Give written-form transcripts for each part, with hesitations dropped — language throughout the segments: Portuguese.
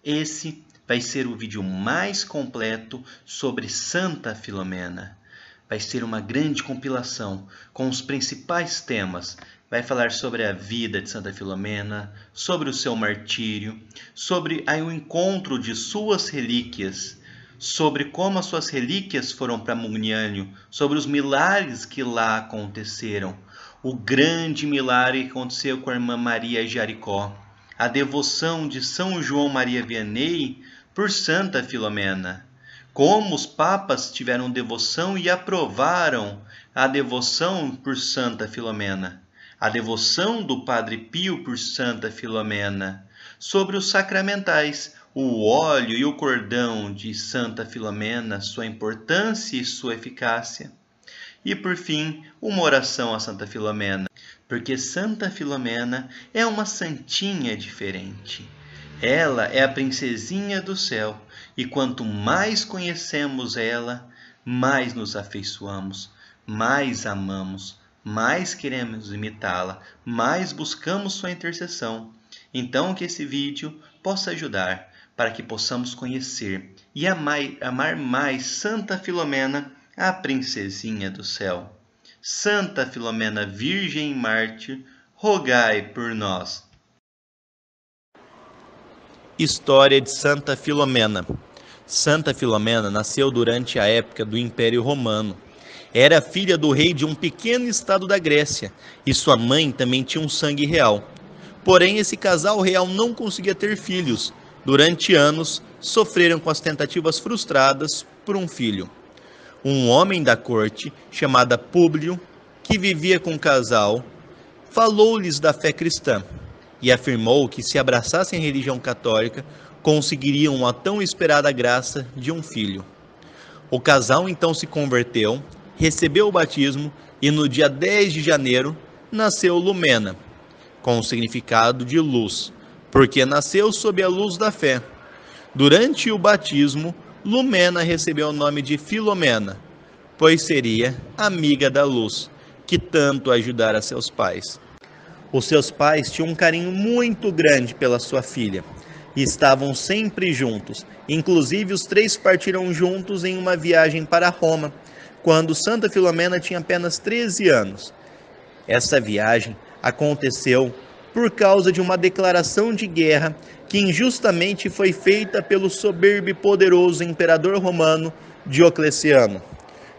Esse vai ser o vídeo mais completo sobre Santa Filomena. Vai ser uma grande compilação com os principais temas. Vai falar sobre a vida de Santa Filomena, sobre o seu martírio, sobre o encontro de suas relíquias, sobre como as suas relíquias foram para Mugnânio, sobre os milagres que lá aconteceram, o grande milagre que aconteceu com a irmã Maria Jericó, a devoção de São João Maria Vianney por Santa Filomena, como os papas tiveram devoção e aprovaram a devoção por Santa Filomena, a devoção do Padre Pio por Santa Filomena, sobre os sacramentais, o óleo e o cordão de Santa Filomena, sua importância e sua eficácia. E, por fim, uma oração a Santa Filomena, porque Santa Filomena é uma santinha diferente. Ela é a princesinha do céu, e quanto mais conhecemos ela, mais nos afeiçoamos, mais amamos, mais queremos imitá-la, mais buscamos sua intercessão. Então, que esse vídeo possa ajudar para que possamos conhecer e amar mais Santa Filomena, a princesinha do céu. Santa Filomena, Virgem e Mártir, rogai por nós. História de Santa Filomena. Santa Filomena nasceu durante a época do Império Romano. Era filha do rei de um pequeno estado da Grécia, e sua mãe também tinha um sangue real. Porém, esse casal real não conseguia ter filhos. Durante anos, sofreram com as tentativas frustradas por um filho. Um homem da corte, chamado Públio, que vivia com o casal, falou-lhes da fé cristã e afirmou que, se abraçassem a religião católica, conseguiriam a tão esperada graça de um filho. O casal então se converteu, recebeu o batismo e no dia 10 de janeiro nasceu Lumena, com o significado de luz, porque nasceu sob a luz da fé. Durante o batismo, Lumena recebeu o nome de Filomena, pois seria amiga da luz, que tanto ajudara seus pais. Os seus pais tinham um carinho muito grande pela sua filha e estavam sempre juntos. Inclusive, os três partiram juntos em uma viagem para Roma, quando Santa Filomena tinha apenas 13 anos. Essa viagem aconteceu por causa de uma declaração de guerra que injustamente foi feita pelo soberbo e poderoso imperador romano Diocleciano.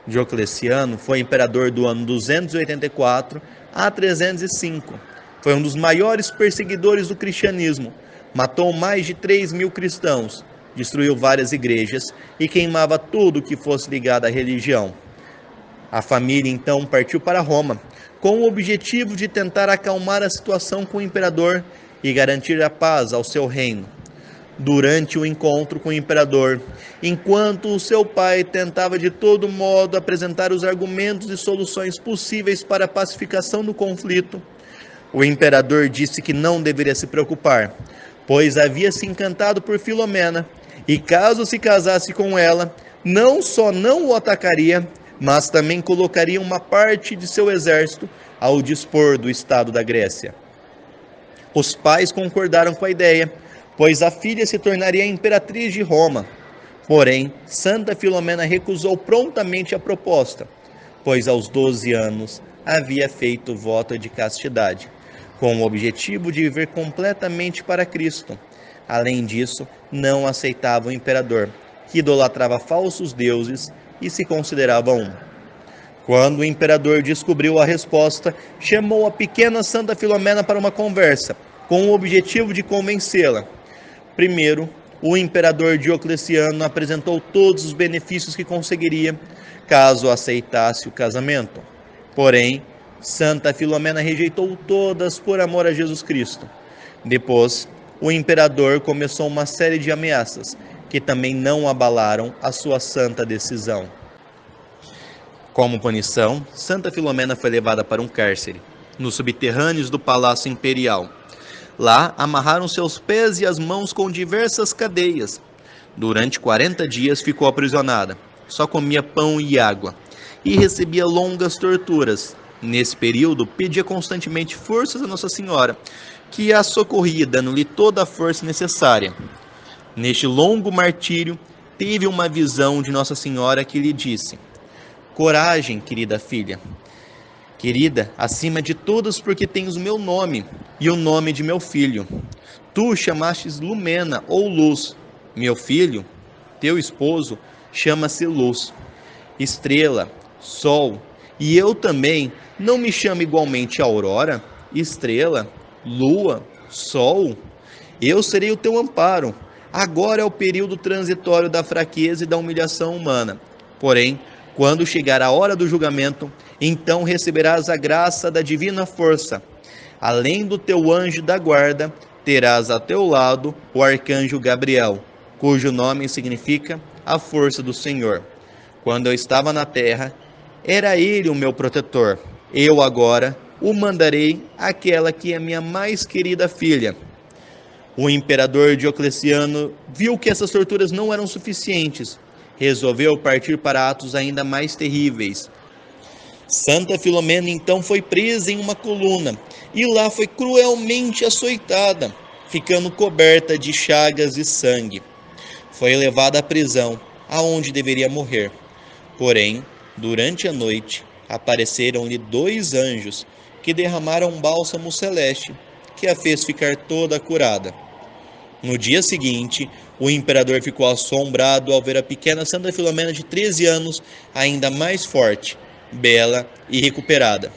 Diocleciano foi imperador do ano 284 a 305. Foi um dos maiores perseguidores do cristianismo. Matou mais de 3.000 cristãos, destruiu várias igrejas e queimava tudo que fosse ligado à religião. A família então partiu para Roma, com o objetivo de tentar acalmar a situação com o imperador e garantir a paz ao seu reino. Durante o encontro com o imperador, enquanto o seu pai tentava de todo modo apresentar os argumentos e soluções possíveis para a pacificação do conflito, o imperador disse que não deveria se preocupar, pois havia se encantado por Filomena, e caso se casasse com ela, não só não o atacaria, mas também colocaria uma parte de seu exército ao dispor do estado da Grécia. Os pais concordaram com a ideia, pois a filha se tornaria imperatriz de Roma. Porém, Santa Filomena recusou prontamente a proposta, pois aos 12 anos havia feito voto de castidade, com o objetivo de viver completamente para Cristo. Além disso, não aceitava o imperador, que idolatrava falsos deuses e se considerava um. Quando o imperador descobriu a resposta, chamou a pequena Santa Filomena para uma conversa, com o objetivo de convencê-la. Primeiro, o imperador Diocleciano apresentou todos os benefícios que conseguiria caso aceitasse o casamento. Porém, Santa Filomena rejeitou todas por amor a Jesus Cristo. Depois, o imperador começou uma série de ameaças, que também não abalaram a sua santa decisão. Como punição, Santa Filomena foi levada para um cárcere, nos subterrâneos do Palácio Imperial. Lá, amarraram seus pés e as mãos com diversas cadeias. Durante 40 dias ficou aprisionada. Só comia pão e água. E recebia longas torturas. Nesse período, pedia constantemente forças a Nossa Senhora, que a socorria, dando-lhe toda a força necessária. Neste longo martírio, teve uma visão de Nossa Senhora que lhe disse: coragem, querida filha. Querida, acima de todas, porque tens o meu nome e o nome de meu filho. Tu chamastes Lumena ou Luz. Meu filho, teu esposo, chama-se Luz, estrela, sol. E eu também não me chamo igualmente Aurora, estrela, lua, sol? Eu serei o teu amparo. Agora é o período transitório da fraqueza e da humilhação humana. Porém, quando chegar a hora do julgamento, então receberás a graça da divina força. Além do teu anjo da guarda, terás a teu lado o arcanjo Gabriel, cujo nome significa a força do Senhor. Quando eu estava na terra, era ele o meu protetor. Eu agora o mandarei àquela que é minha mais querida filha. O imperador Diocleciano viu que essas torturas não eram suficientes. Resolveu partir para atos ainda mais terríveis. Santa Filomena então foi presa em uma coluna e lá foi cruelmente açoitada, ficando coberta de chagas e sangue. Foi levada à prisão, aonde deveria morrer. Porém, durante a noite, apareceram-lhe 2 anjos que derramaram um bálsamo celeste, que a fez ficar toda curada. No dia seguinte, o imperador ficou assombrado ao ver a pequena Santa Filomena de 13 anos, ainda mais forte, bela e recuperada.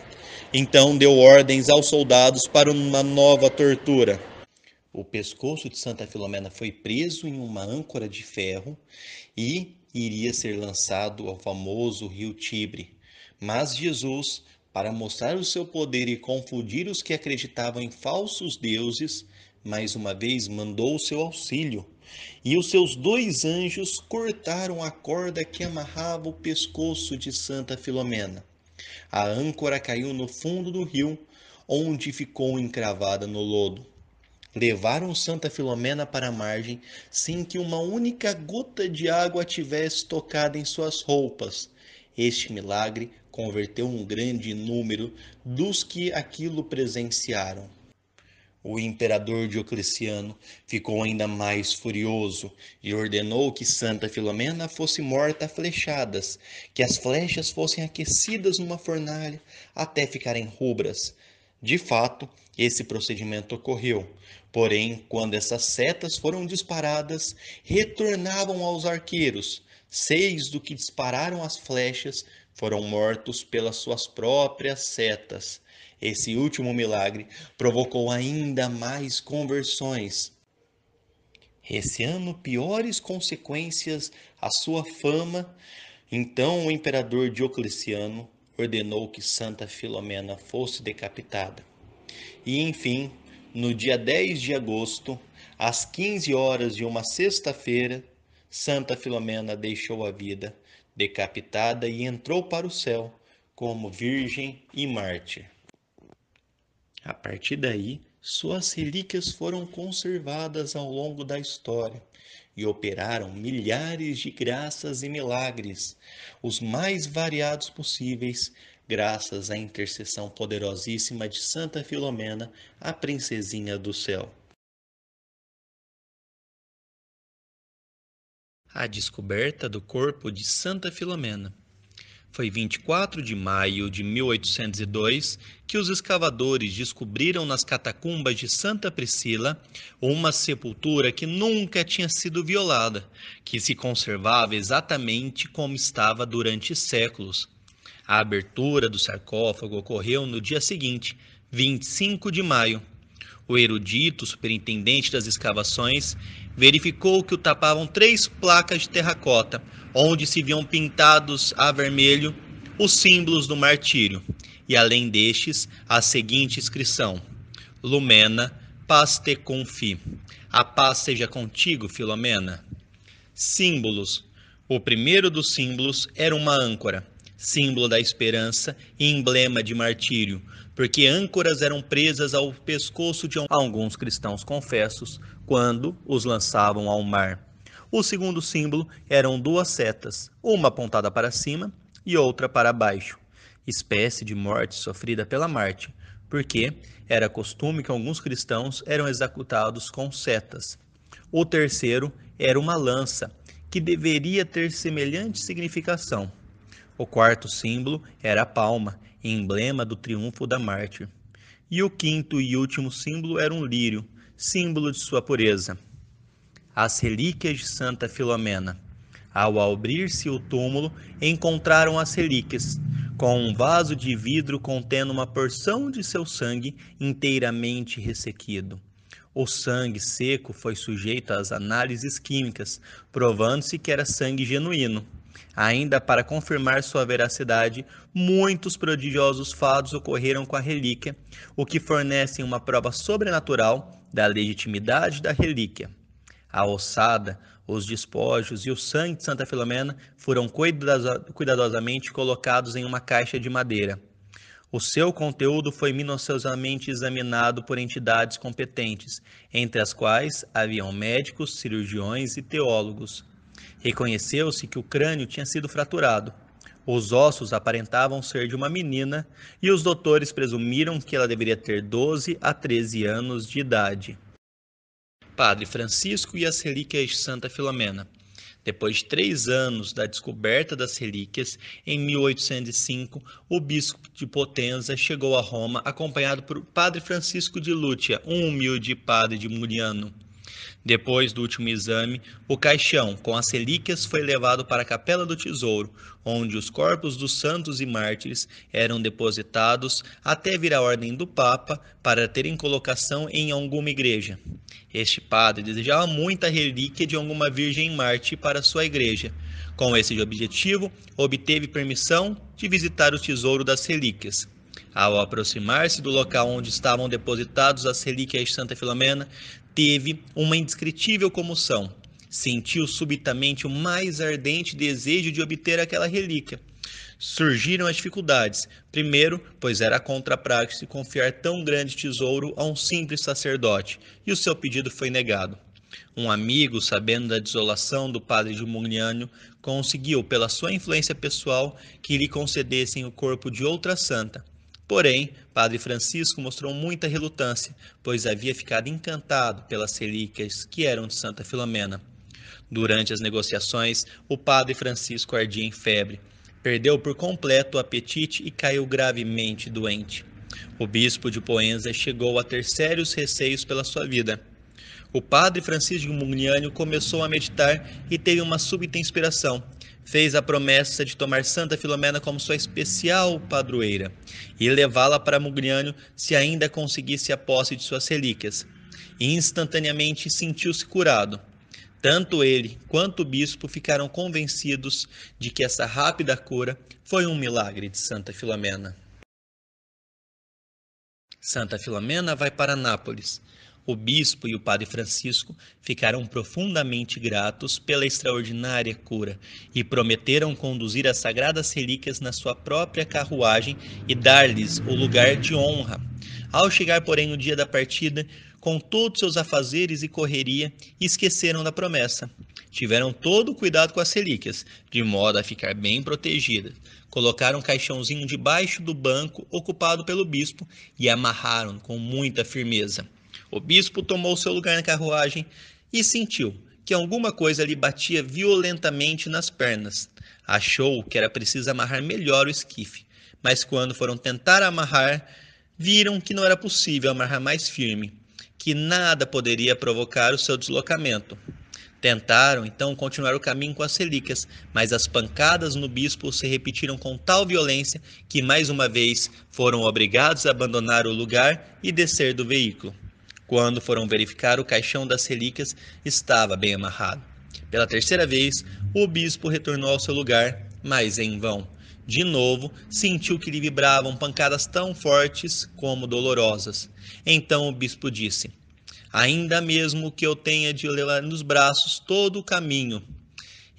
Então deu ordens aos soldados para uma nova tortura. O pescoço de Santa Filomena foi preso em uma âncora de ferro e iria ser lançado ao famoso rio Tibre. Mas Jesus, para mostrar o seu poder e confundir os que acreditavam em falsos deuses, mais uma vez mandou o seu auxílio. E os seus 2 anjos cortaram a corda que amarrava o pescoço de Santa Filomena. A âncora caiu no fundo do rio, onde ficou encravada no lodo. Levaram Santa Filomena para a margem sem que uma única gota de água tivesse tocado em suas roupas. Este milagre converteu um grande número dos que aquilo presenciaram. O imperador Diocleciano ficou ainda mais furioso e ordenou que Santa Filomena fosse morta a flechadas, que as flechas fossem aquecidas numa fornalha até ficarem rubras. De fato, esse procedimento ocorreu. Porém, quando essas setas foram disparadas, retornavam aos arqueiros. 6 do que dispararam as flechas foram mortos pelas suas próprias setas. Esse último milagre provocou ainda mais conversões, receando piores consequências à sua fama. Então o imperador Diocleciano ordenou que Santa Filomena fosse decapitada. E enfim, no dia 10 de agosto, às 15 horas de uma sexta-feira, Santa Filomena deixou a vida, decapitada, e entrou para o céu como virgem e mártir. A partir daí, suas relíquias foram conservadas ao longo da história e operaram milhares de graças e milagres, os mais variados possíveis, graças à intercessão poderosíssima de Santa Filomena, a princesinha do céu. A descoberta do corpo de Santa Filomena. Foi 24 de maio de 1802 que os escavadores descobriram nas catacumbas de Santa Priscila uma sepultura que nunca tinha sido violada, que se conservava exatamente como estava durante séculos. A abertura do sarcófago ocorreu no dia seguinte, 25 de maio. O erudito superintendente das escavações verificou que o tapavam 3 placas de terracota, onde se viam pintados a vermelho os símbolos do martírio, e além destes, a seguinte inscrição: Lumena, paz te confi. A paz seja contigo, Filomena. Símbolos. O primeiro dos símbolos era uma âncora, símbolo da esperança e emblema de martírio, porque âncoras eram presas ao pescoço de alguns cristãos confessos quando os lançavam ao mar. O segundo símbolo eram 2 setas, uma apontada para cima e outra para baixo, espécie de morte sofrida pela Marte, porque era costume que alguns cristãos eram executados com setas. O terceiro era uma lança, que deveria ter semelhante significação. O quarto símbolo era a palma, emblema do triunfo da mártir. E o quinto e último símbolo era um lírio, símbolo de sua pureza. As relíquias de Santa Filomena. Ao abrir-se o túmulo, encontraram as relíquias, com um vaso de vidro contendo uma porção de seu sangue inteiramente ressequido. O sangue seco foi sujeito às análises químicas, provando-se que era sangue genuíno. Ainda para confirmar sua veracidade, muitos prodigiosos fatos ocorreram com a relíquia, o que fornece uma prova sobrenatural da legitimidade da relíquia. A ossada, os despojos e o sangue de Santa Filomena foram cuidadosamente colocados em uma caixa de madeira. O seu conteúdo foi minuciosamente examinado por entidades competentes, entre as quais haviam médicos, cirurgiões e teólogos. Reconheceu-se que o crânio tinha sido fraturado. Os ossos aparentavam ser de uma menina e os doutores presumiram que ela deveria ter 12 a 13 anos de idade. Padre Francisco e as relíquias de Santa Filomena. Depois de 3 anos da descoberta das relíquias, em 1805, o bispo de Potenza chegou a Roma acompanhado por Padre Francisco de Lúcia, um humilde padre de Muriano. Depois do último exame, o caixão com as relíquias foi levado para a Capela do Tesouro, onde os corpos dos santos e mártires eram depositados até vir a ordem do Papa para terem colocação em alguma igreja. Este padre desejava muito a relíquia de alguma virgem mártir para sua igreja. Com esse objetivo, obteve permissão de visitar o tesouro das relíquias. Ao aproximar-se do local onde estavam depositados as relíquias de Santa Filomena, teve uma indescritível comoção. Sentiu subitamente o mais ardente desejo de obter aquela relíquia. Surgiram as dificuldades. Primeiro, pois era contra a praxe confiar tão grande tesouro a um simples sacerdote, e o seu pedido foi negado. Um amigo, sabendo da desolação do padre Jumuliano, conseguiu, pela sua influência pessoal, que lhe concedessem o corpo de outra santa. Porém, Padre Francisco mostrou muita relutância, pois havia ficado encantado pelas relíquias que eram de Santa Filomena. Durante as negociações, o Padre Francisco ardia em febre. Perdeu por completo o apetite e caiu gravemente doente. O bispo de Poenza chegou a ter sérios receios pela sua vida. O Padre Francisco de Mugliano começou a meditar e teve uma súbita inspiração. Fez a promessa de tomar Santa Filomena como sua especial padroeira e levá-la para Mugliano se ainda conseguisse a posse de suas relíquias. E instantaneamente sentiu-se curado. Tanto ele quanto o bispo ficaram convencidos de que essa rápida cura foi um milagre de Santa Filomena. Santa Filomena vai para Nápoles. O bispo e o padre Francisco ficaram profundamente gratos pela extraordinária cura e prometeram conduzir as sagradas relíquias na sua própria carruagem e dar-lhes o lugar de honra. Ao chegar, porém, o dia da partida, com todos seus afazeres e correria, esqueceram da promessa. Tiveram todo o cuidado com as relíquias, de modo a ficar bem protegidas. Colocaram um caixãozinho debaixo do banco ocupado pelo bispo e amarraram com muita firmeza. O bispo tomou seu lugar na carruagem e sentiu que alguma coisa lhe batia violentamente nas pernas. Achou que era preciso amarrar melhor o esquife, mas quando foram tentar amarrar, viram que não era possível amarrar mais firme, que nada poderia provocar o seu deslocamento. Tentaram, então, continuar o caminho com as relíquias, mas as pancadas no bispo se repetiram com tal violência que, mais uma vez, foram obrigados a abandonar o lugar e descer do veículo. Quando foram verificar, o caixão das relíquias estava bem amarrado. Pela terceira vez, o bispo retornou ao seu lugar, mas em vão. De novo, sentiu que lhe vibravam pancadas tão fortes como dolorosas. Então o bispo disse: "Ainda mesmo que eu tenha de levar nos braços todo o caminho."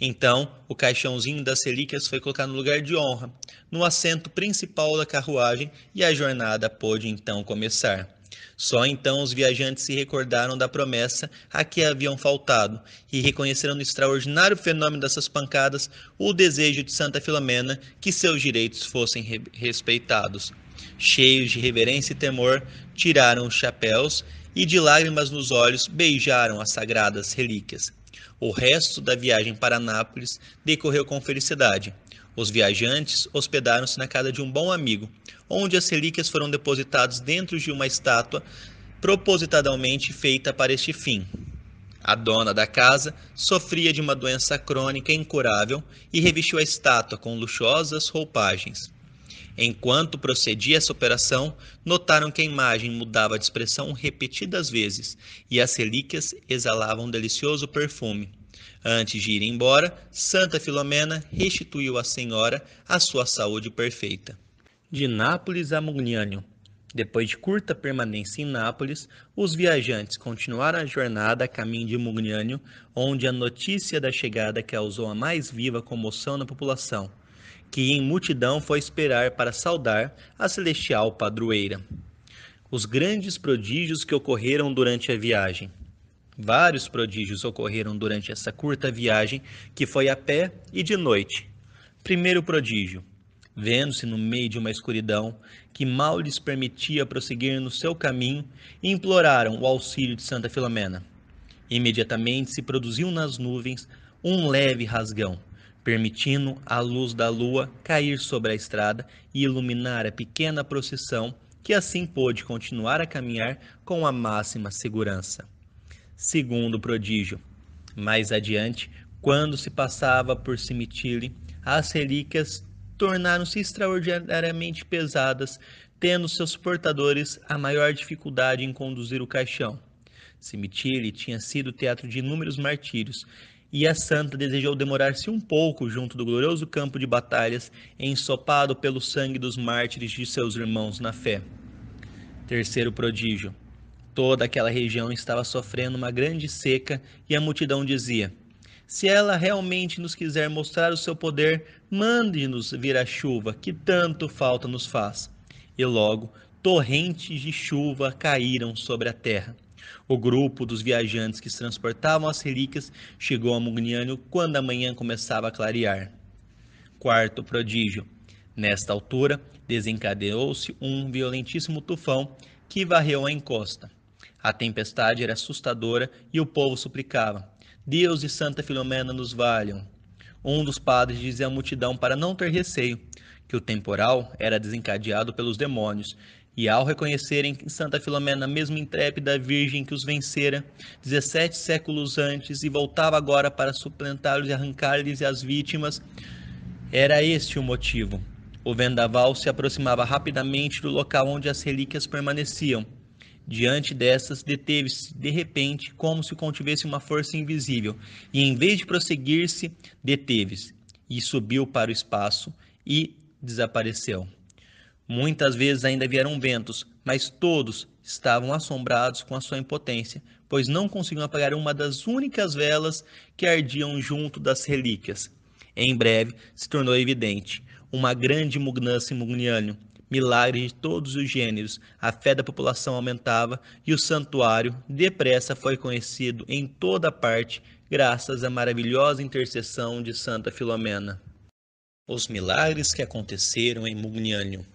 Então, o caixãozinho das relíquias foi colocado no lugar de honra, no assento principal da carruagem, e a jornada pôde então começar. Só então os viajantes se recordaram da promessa a que haviam faltado e reconheceram no extraordinário fenômeno dessas pancadas o desejo de Santa Filomena que seus direitos fossem respeitados. Cheios de reverência e temor, tiraram os chapéus e de lágrimas nos olhos beijaram as sagradas relíquias. O resto da viagem para Nápoles decorreu com felicidade. Os viajantes hospedaram-se na casa de um bom amigo, onde as relíquias foram depositadas dentro de uma estátua propositadamente feita para este fim. A dona da casa sofria de uma doença crônica incurável e revestiu a estátua com luxuosas roupagens. Enquanto procedia essa operação, notaram que a imagem mudava de expressão repetidas vezes e as relíquias exalavam um delicioso perfume. Antes de ir embora, Santa Filomena restituiu à senhora a sua saúde perfeita. De Nápoles a Mugnânio. Depois de curta permanência em Nápoles, os viajantes continuaram a jornada a caminho de Mugnânio, onde a notícia da chegada causou a mais viva comoção na população, que em multidão foi esperar para saudar a celestial padroeira. Os grandes prodígios que ocorreram durante a viagem. Vários prodígios ocorreram durante essa curta viagem, que foi a pé e de noite. Primeiro prodígio. Vendo-se no meio de uma escuridão que mal lhes permitia prosseguir no seu caminho, imploraram o auxílio de Santa Filomena. Imediatamente se produziu nas nuvens um leve rasgão, permitindo a luz da lua cair sobre a estrada e iluminar a pequena procissão, que assim pôde continuar a caminhar com a máxima segurança. Segundo prodígio. Mais adiante, quando se passava por Cimitile, as relíquias tornaram-se extraordinariamente pesadas, tendo seus portadores a maior dificuldade em conduzir o caixão. Cimitile tinha sido teatro de inúmeros martírios, e a santa desejou demorar-se um pouco junto do glorioso campo de batalhas, ensopado pelo sangue dos mártires de seus irmãos na fé. Terceiro prodígio. Toda aquela região estava sofrendo uma grande seca, e a multidão dizia: se ela realmente nos quiser mostrar o seu poder, mande-nos vir a chuva, que tanto falta nos faz. E logo, torrentes de chuva caíram sobre a terra. O grupo dos viajantes que transportavam as relíquias chegou a Mugnânio quando a manhã começava a clarear. Quarto prodígio. Nesta altura, desencadeou-se um violentíssimo tufão que varreu a encosta. A tempestade era assustadora e o povo suplicava: Deus e Santa Filomena nos valham. Um dos padres dizia à multidão para não ter receio, que o temporal era desencadeado pelos demônios, e ao reconhecerem que Santa Filomena, mesmo intrépida virgem que os vencera 17 séculos antes e voltava agora para suplantá-los e arrancar-lhes as vítimas, era este o motivo. O vendaval se aproximava rapidamente do local onde as relíquias permaneciam. Diante dessas, deteve-se de repente, como se contivesse uma força invisível, e em vez de prosseguir-se, deteve-se, e subiu para o espaço, e desapareceu. Muitas vezes ainda vieram ventos, mas todos estavam assombrados com a sua impotência, pois não conseguiam apagar uma das únicas velas que ardiam junto das relíquias. Em breve, se tornou evidente uma grande mudança em Mugnânio. Milagres de todos os gêneros, a fé da população aumentava e o santuário, depressa, foi conhecido em toda parte, graças à maravilhosa intercessão de Santa Filomena. Os milagres que aconteceram em Mugnânio.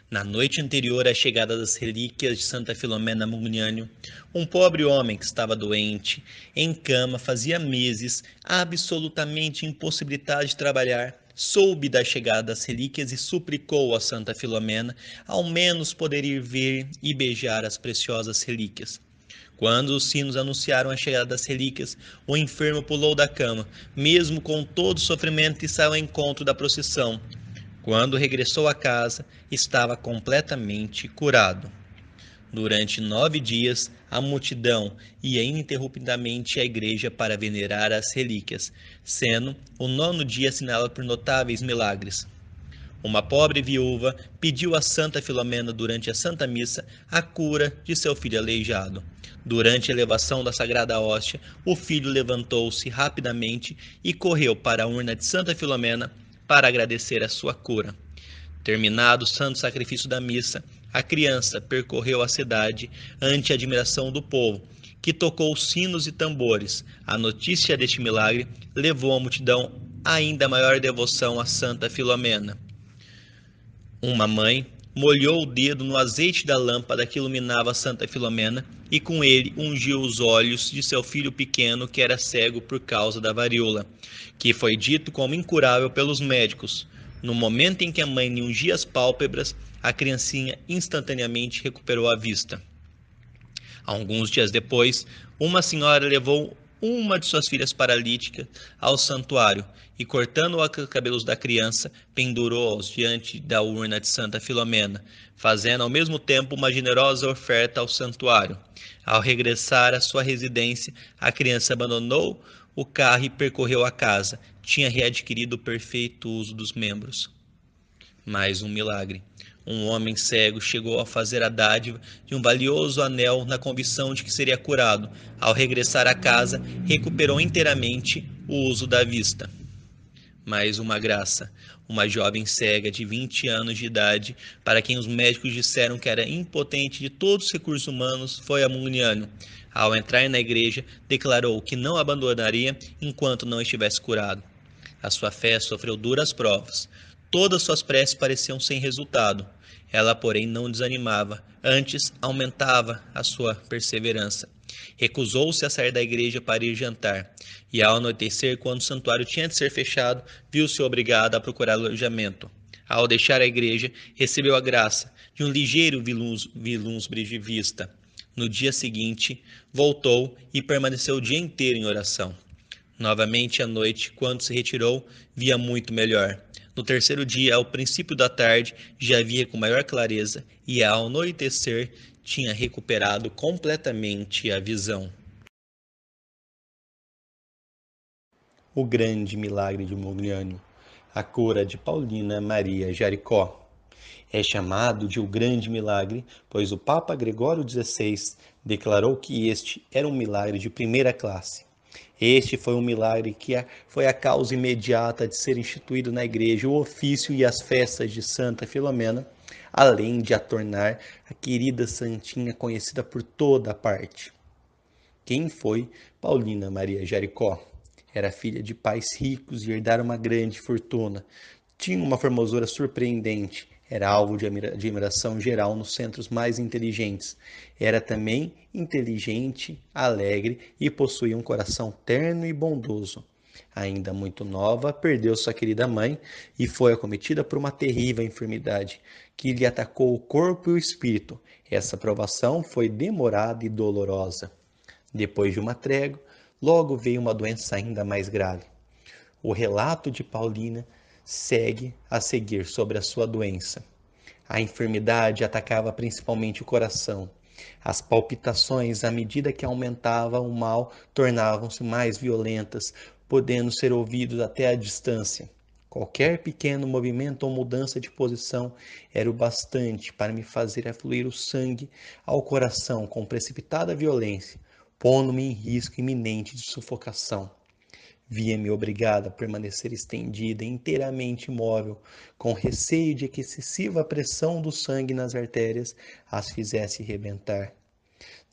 Na noite anterior à chegada das relíquias de Santa Filomena a Mugnânio, um pobre homem que estava doente, em cama fazia meses, absolutamente impossibilitado de trabalhar, soube da chegada das relíquias e suplicou a Santa Filomena ao menos poder ir ver e beijar as preciosas relíquias. Quando os sinos anunciaram a chegada das relíquias, o enfermo pulou da cama, mesmo com todo o sofrimento, e saiu ao encontro da procissão. Quando regressou à casa, estava completamente curado. Durante 9 dias, a multidão ia ininterruptamente à igreja para venerar as relíquias, sendo o 9º dia assinalado por notáveis milagres. Uma pobre viúva pediu a Santa Filomena durante a Santa Missa a cura de seu filho aleijado. Durante a elevação da Sagrada Hóstia, o filho levantou-se rapidamente e correu para a urna de Santa Filomena para agradecer a sua cura. Terminado o santo sacrifício da missa, a criança percorreu a cidade ante a admiração do povo, que tocou sinos e tambores. A notícia deste milagre levou a multidão a ainda maior devoção a Santa Filomena. Uma mãe, molhou o dedo no azeite da lâmpada que iluminava Santa Filomena e com ele ungiu os olhos de seu filho pequeno que era cego por causa da varíola, que foi dito como incurável pelos médicos. No momento em que a mãe lhe ungia as pálpebras, a criancinha instantaneamente recuperou a vista. Alguns dias depois, uma senhora levou uma de suas filhas paralíticas ao santuário e, cortando os cabelos da criança, pendurou-os diante da urna de Santa Filomena, fazendo ao mesmo tempo uma generosa oferta ao santuário. Ao regressar à sua residência, a criança abandonou o carro e percorreu a casa. Tinha readquirido o perfeito uso dos membros. Mais um milagre. Um homem cego chegou a fazer a dádiva de um valioso anel na convicção de que seria curado. Ao regressar à casa, recuperou inteiramente o uso da vista. Mais uma graça. Uma jovem cega de 20 anos de idade, para quem os médicos disseram que era impotente de todos os recursos humanos, foi a Mugliano. Ao entrar na igreja, declarou que não abandonaria enquanto não estivesse curado. A sua fé sofreu duras provas. Todas suas preces pareciam sem resultado. Ela, porém, não desanimava, antes aumentava a sua perseverança. Recusou-se a sair da igreja para ir jantar, e ao anoitecer, quando o santuário tinha de ser fechado, viu-se obrigada a procurar alojamento. Ao deixar a igreja, recebeu a graça de um ligeiro vislumbre de vista. No dia seguinte, voltou e permaneceu o dia inteiro em oração. Novamente à noite, quando se retirou, via muito melhor. No terceiro dia, ao princípio da tarde, já via com maior clareza e ao anoitecer tinha recuperado completamente a visão. O grande milagre de Mogliano, a cura de Paulina Maria Jaricó. É chamado de o grande milagre, pois o Papa Gregório XVI declarou que este era um milagre de primeira classe. Este foi um milagre que foi a causa imediata de ser instituído na igreja o ofício e as festas de Santa Filomena, além de a tornar a querida santinha conhecida por toda a parte. Quem foi Paulina Maria Jaricó? Era filha de pais ricos e herdara uma grande fortuna. Tinha uma formosura surpreendente. Era alvo de admiração geral nos centros mais inteligentes. Era também inteligente, alegre e possuía um coração terno e bondoso. Ainda muito nova, perdeu sua querida mãe e foi acometida por uma terrível enfermidade que lhe atacou o corpo e o espírito. Essa provação foi demorada e dolorosa. Depois de uma trégua, logo veio uma doença ainda mais grave. O relato de Paulina segue a seguir sobre a sua doença. A enfermidade atacava principalmente o coração. As palpitações, à medida que aumentava o mal, tornavam-se mais violentas, podendo ser ouvidos até à distância. Qualquer pequeno movimento ou mudança de posição era o bastante para me fazer afluir o sangue ao coração com precipitada violência, pondo-me em risco iminente de sufocação. Via-me obrigada a permanecer estendida, inteiramente imóvel, com receio de que excessiva pressão do sangue nas artérias as fizesse rebentar.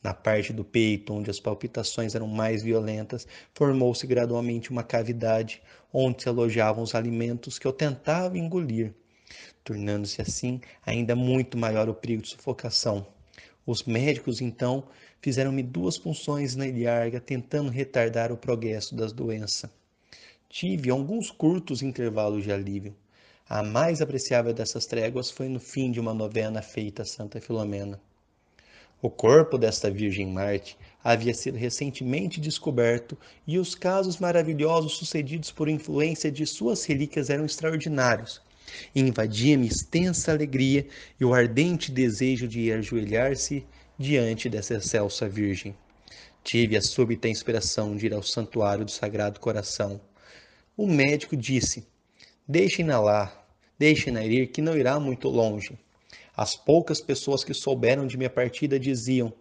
Na parte do peito, onde as palpitações eram mais violentas, formou-se gradualmente uma cavidade, onde se alojavam os alimentos que eu tentava engolir, tornando-se assim ainda muito maior o perigo de sufocação. Os médicos, então, fizeram-me 2 punções na ilharga, tentando retardar o progresso da doença. Tive alguns curtos intervalos de alívio. A mais apreciável dessas tréguas foi no fim de uma novena feita a Santa Filomena. O corpo desta Virgem Marte havia sido recentemente descoberto e os casos maravilhosos sucedidos por influência de suas relíquias eram extraordinários. Invadia-me extensa alegria e o ardente desejo de ir ajoelhar-se diante dessa excelsa Virgem. Tive a súbita inspiração de ir ao santuário do Sagrado Coração. O médico disse: deixem-na lá, deixem-na ir, que não irá muito longe. As poucas pessoas que souberam de minha partida diziam: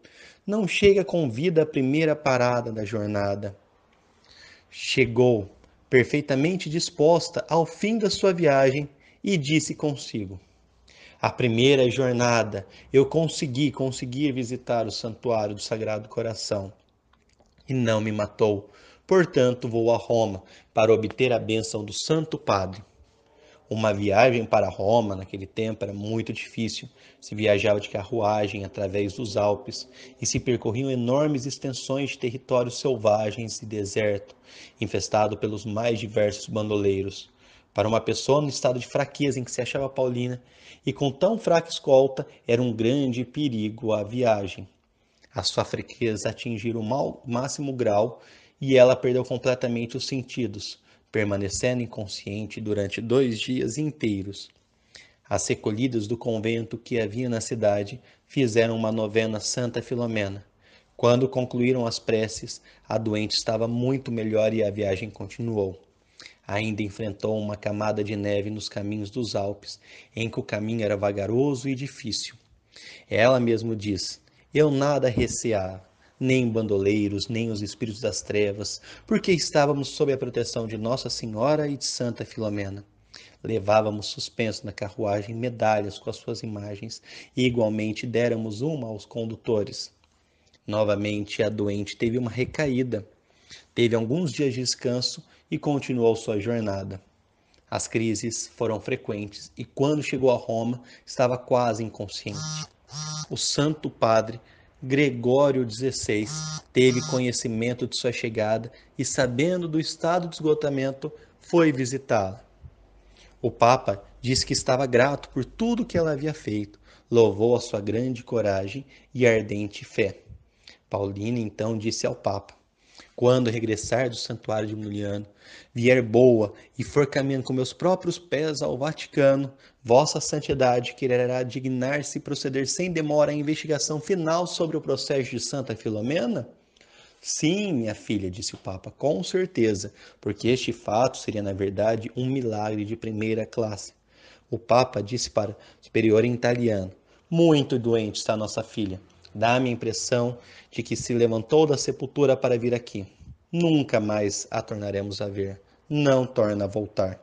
não chega com vida a primeira parada da jornada. Chegou, perfeitamente disposta ao fim da sua viagem, e disse consigo: a primeira jornada eu consegui visitar o santuário do Sagrado Coração. E não me matou. Portanto, vou a Roma para obter a bênção do Santo Padre. Uma viagem para Roma naquele tempo era muito difícil. Se viajava de carruagem através dos Alpes e se percorriam enormes extensões de territórios selvagens e deserto, infestado pelos mais diversos bandoleiros. Para uma pessoa no estado de fraqueza em que se achava Paulina, e com tão fraca escolta, era um grande perigo a viagem. A sua fraqueza atingiu o máximo grau e ela perdeu completamente os sentidos, permanecendo inconsciente durante 2 dias inteiros. As recolhidas do convento que havia na cidade fizeram uma novena a Santa Filomena. Quando concluíram as preces, a doente estava muito melhor e a viagem continuou. Ainda enfrentou uma camada de neve nos caminhos dos Alpes, em que o caminho era vagaroso e difícil. Ela mesmo diz: Eu nada receava, nem bandoleiros, nem os espíritos das trevas, porque estávamos sob a proteção de Nossa Senhora e de Santa Filomena. Levávamos suspenso na carruagem medalhas com as suas imagens e igualmente déramos uma aos condutores. Novamente a doente teve uma recaída. Teve alguns dias de descanso e continuou sua jornada. As crises foram frequentes e quando chegou a Roma estava quase inconsciente. O Santo Padre Gregório XVI teve conhecimento de sua chegada e, sabendo do estado de esgotamento, foi visitá-la. O Papa disse que estava grato por tudo que ela havia feito, louvou a sua grande coragem e ardente fé. Paulina então disse ao Papa: Quando regressar do santuário de Juliano, vier boa e for caminhando com meus próprios pés ao Vaticano, Vossa Santidade quererá dignar-se proceder sem demora à investigação final sobre o processo de Santa Filomena? Sim, minha filha, disse o Papa, com certeza, porque este fato seria, na verdade, um milagre de primeira classe. O Papa disse para o superior em italiano: Muito doente está nossa filha. Dá-me a impressão de que se levantou da sepultura para vir aqui. Nunca mais a tornaremos a ver. Não torna a voltar.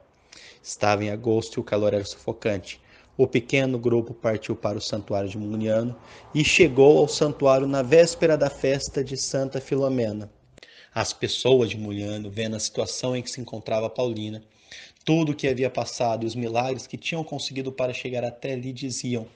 Estava em agosto e o calor era sufocante. O pequeno grupo partiu para o santuário de Muniano e chegou ao santuário na véspera da festa de Santa Filomena. As pessoas de Muniano, vendo a situação em que se encontrava Paulina, tudo o que havia passado e os milagres que tinham conseguido para chegar até ali diziam: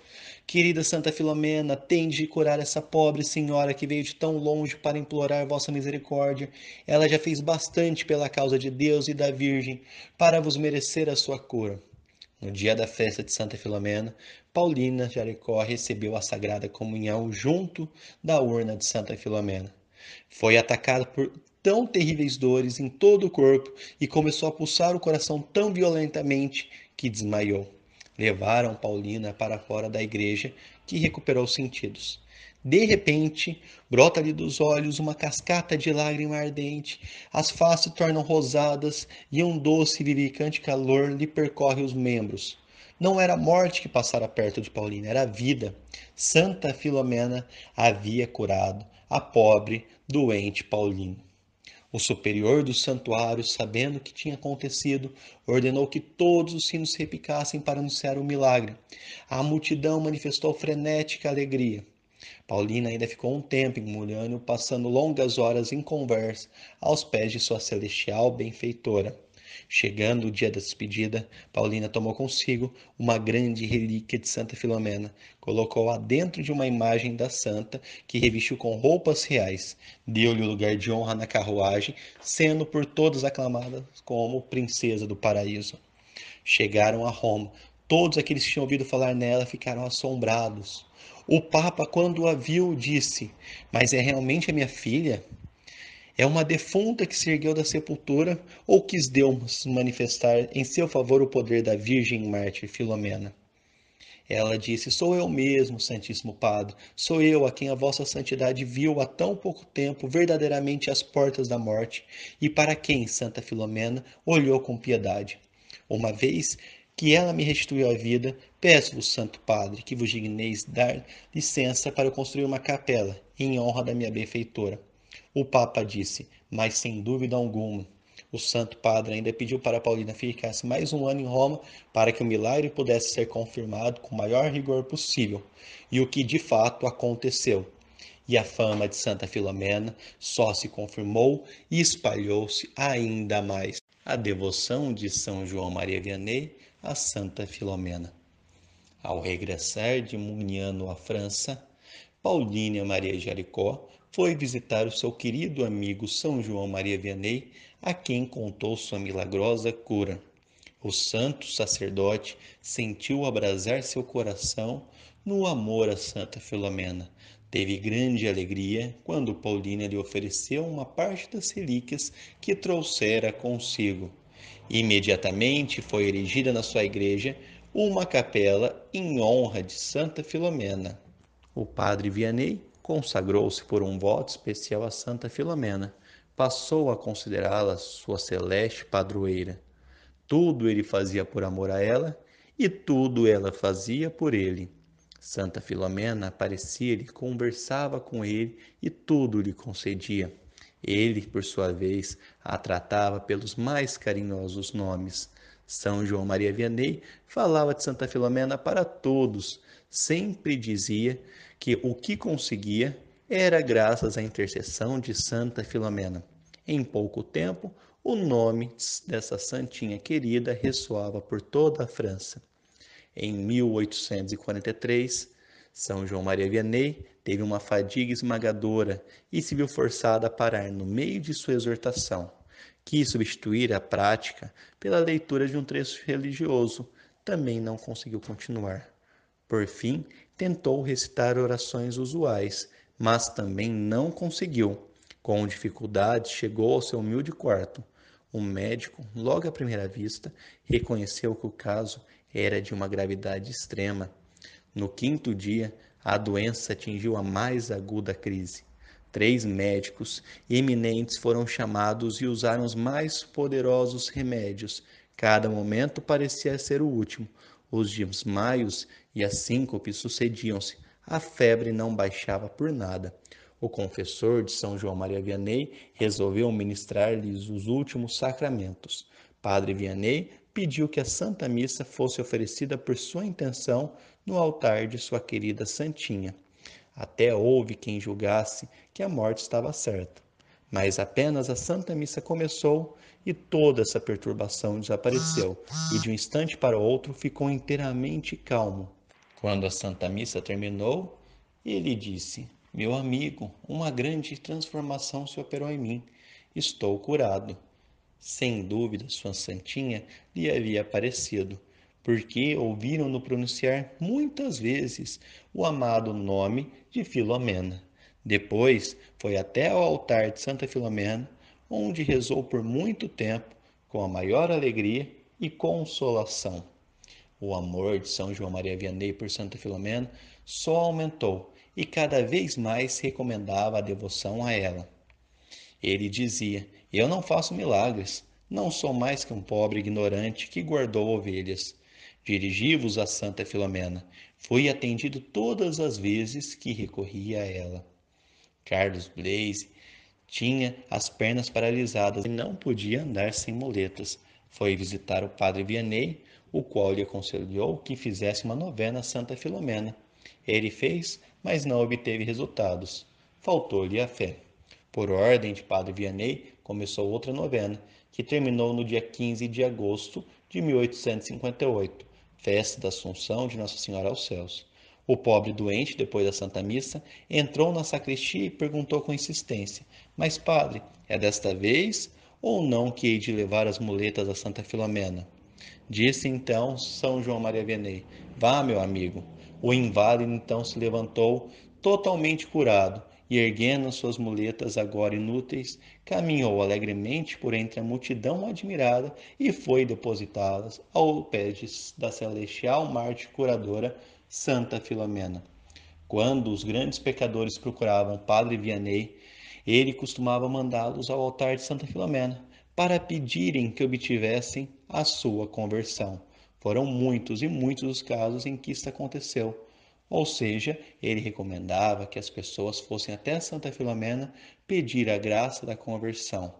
Querida Santa Filomena, tende de curar essa pobre senhora que veio de tão longe para implorar vossa misericórdia. Ela já fez bastante pela causa de Deus e da Virgem para vos merecer a sua cura. No dia da festa de Santa Filomena, Paulina Jericó recebeu a Sagrada Comunhão junto da urna de Santa Filomena. Foi atacada por tão terríveis dores em todo o corpo e começou a pulsar o coração tão violentamente que desmaiou. Levaram Paulina para fora da igreja, que recuperou os sentidos. De repente, brota-lhe dos olhos uma cascata de lágrima ardente, as faces tornam rosadas e um doce e vivificante calor lhe percorre os membros. Não era a morte que passara perto de Paulina, era a vida. Santa Filomena havia curado a pobre, doente Paulina. O superior do santuário, sabendo o que tinha acontecido, ordenou que todos os sinos repicassem para anunciar o milagre. A multidão manifestou frenética alegria. Paulina ainda ficou um tempo em Mulhânio, passando longas horas em conversa aos pés de sua celestial benfeitora. Chegando o dia da despedida, Paulina tomou consigo uma grande relíquia de Santa Filomena, colocou-a dentro de uma imagem da santa, que revestiu com roupas reais, deu-lhe o lugar de honra na carruagem, sendo por todos aclamada como princesa do paraíso. Chegaram a Roma. Todos aqueles que tinham ouvido falar nela ficaram assombrados. O Papa, quando a viu, disse: Mas é realmente a minha filha? É uma defunta que se ergueu da sepultura ou quis Deus manifestar em seu favor o poder da Virgem Mártir Filomena? Ela disse: Sou eu mesmo, Santíssimo Padre. Sou eu a quem a vossa santidade viu há tão pouco tempo verdadeiramente às portas da morte e para quem Santa Filomena olhou com piedade. Uma vez que ela me restituiu a vida, peço-vos, Santo Padre, que vos digneis dar licença para eu construir uma capela em honra da minha benfeitora. O Papa disse: Mas sem dúvida alguma. O Santo Padre ainda pediu para Paulina ficasse mais um ano em Roma para que o milagre pudesse ser confirmado com o maior rigor possível, e o que de fato aconteceu. E a fama de Santa Filomena só se confirmou e espalhou-se ainda mais. A devoção de São João Maria Vianney a Santa Filomena. Ao regressar de Muniano à França, Paulínia Maria Jericó foi visitar o seu querido amigo São João Maria Vianney, a quem contou sua milagrosa cura. O santo sacerdote sentiu abrasar seu coração no amor a Santa Filomena. Teve grande alegria quando Paulínia lhe ofereceu uma parte das relíquias que trouxera consigo. Imediatamente foi erigida na sua igreja uma capela em honra de Santa Filomena. O padre Vianney consagrou-se por um voto especial a Santa Filomena. Passou a considerá-la sua celeste padroeira. Tudo ele fazia por amor a ela e tudo ela fazia por ele. Santa Filomena aparecia-lhe, conversava com ele e tudo lhe concedia. Ele, por sua vez, a tratava pelos mais carinhosos nomes. São João Maria Vianney falava de Santa Filomena para todos. Sempre dizia que o que conseguia era graças à intercessão de Santa Filomena. Em pouco tempo, o nome dessa santinha querida ressoava por toda a França. Em 1843, São João Maria Vianney teve uma fadiga esmagadora e se viu forçado a parar no meio de sua exortação. Quis substituir a prática pela leitura de um trecho religioso. Também não conseguiu continuar. Por fim, tentou recitar orações usuais, mas também não conseguiu. Com dificuldade, chegou ao seu humilde quarto. O médico, logo à primeira vista, reconheceu que o caso era de uma gravidade extrema. No quinto dia, a doença atingiu a mais aguda crise. 3 médicos eminentes foram chamados e usaram os mais poderosos remédios. Cada momento parecia ser o último. Os desmaios e as síncopes sucediam-se. A febre não baixava por nada. O confessor de São João Maria Vianney resolveu ministrar-lhes os últimos sacramentos. Padre Vianney pediu que a Santa Missa fosse oferecida por sua intenção no altar de sua querida Santinha. Até houve quem julgasse que a morte estava certa. Mas apenas a Santa Missa começou e toda essa perturbação desapareceu, e de um instante para outro ficou inteiramente calmo. Quando a Santa Missa terminou, ele disse: Meu amigo, uma grande transformação se operou em mim. Estou curado. Sem dúvida, sua santinha lhe havia aparecido, porque ouviram-no pronunciar muitas vezes o amado nome de Filomena. Depois foi até ao altar de Santa Filomena, onde rezou por muito tempo, com a maior alegria e consolação. O amor de São João Maria Vianney por Santa Filomena só aumentou e cada vez mais recomendava a devoção a ela. Ele dizia: Eu não faço milagres, não sou mais que um pobre ignorante que guardou ovelhas. Dirigi-vos a Santa Filomena. Fui atendido todas as vezes que recorria a ela. Carlos Blaise tinha as pernas paralisadas e não podia andar sem muletas. Foi visitar o padre Vianney, o qual lhe aconselhou que fizesse uma novena a Santa Filomena. Ele fez, mas não obteve resultados. Faltou-lhe a fé. Por ordem de padre Vianney, começou outra novena, que terminou no dia 15 de agosto de 1858, festa da Assunção de Nossa Senhora aos Céus. O pobre doente, depois da Santa Missa, entrou na sacristia e perguntou com insistência: Mas, padre, é desta vez ou não que hei de levar as muletas a Santa Filomena? Disse então São João Maria Vianney: Vá, meu amigo. O inválido então se levantou, totalmente curado, e erguendo suas muletas agora inúteis, caminhou alegremente por entre a multidão admirada e foi depositá-las ao pé da celestial Marte curadora Santa Filomena. Quando os grandes pecadores procuravam Padre Vianney, ele costumava mandá-los ao altar de Santa Filomena para pedirem que obtivessem a sua conversão. Foram muitos e muitos os casos em que isso aconteceu. Ou seja, ele recomendava que as pessoas fossem até Santa Filomena pedir a graça da conversão.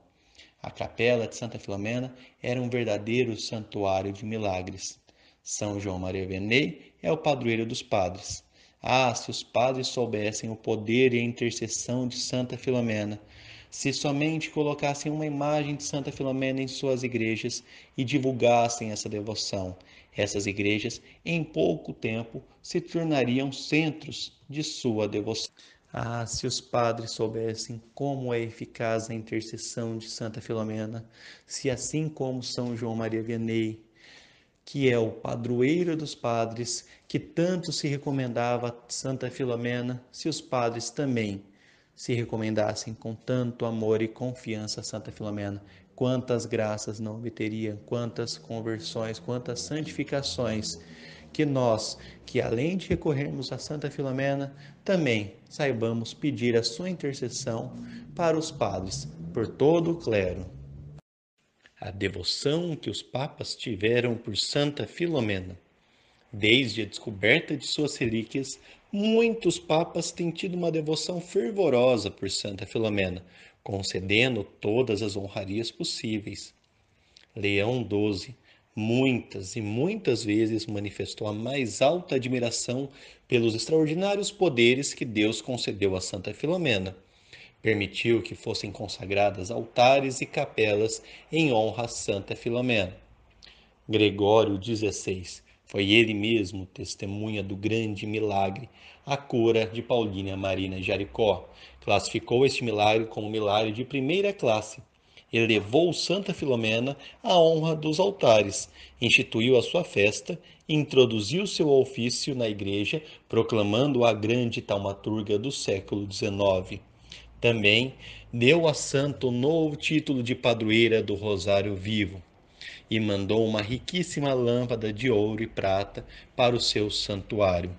A capela de Santa Filomena era um verdadeiro santuário de milagres. São João Maria Vianney é o padroeiro dos padres. Ah, se os padres soubessem o poder e a intercessão de Santa Filomena! se somente colocassem uma imagem de Santa Filomena em suas igrejas e divulgassem essa devoção. Essas igrejas, em pouco tempo, se tornariam centros de sua devoção. Ah, se os padres soubessem como é eficaz a intercessão de Santa Filomena, se assim como São João Maria Vianney, que é o padroeiro dos padres, que tanto se recomendava a Santa Filomena, se os padres também se recomendassem com tanto amor e confiança a Santa Filomena, quantas graças não obteria, quantas conversões, quantas santificações, que nós, que além de recorrermos a Santa Filomena, também saibamos pedir a sua intercessão para os padres, por todo o clero. A devoção que os papas tiveram por Santa Filomena. Desde a descoberta de suas relíquias, muitos papas têm tido uma devoção fervorosa por Santa Filomena, concedendo todas as honrarias possíveis. Leão XII muitas e muitas vezes manifestou a mais alta admiração pelos extraordinários poderes que Deus concedeu a Santa Filomena. Permitiu que fossem consagradas altares e capelas em honra a Santa Filomena. Gregório XVI foi ele mesmo testemunha do grande milagre, a cura de Paulínia Marina Jaricó. Classificou este milagre como milagre de primeira classe. Elevou Santa Filomena à honra dos altares, instituiu a sua festa, introduziu seu ofício na igreja, proclamando-a a grande taumaturga do século XIX. Também deu a santa o novo título de padroeira do Rosário Vivo e mandou uma riquíssima lâmpada de ouro e prata para o seu santuário.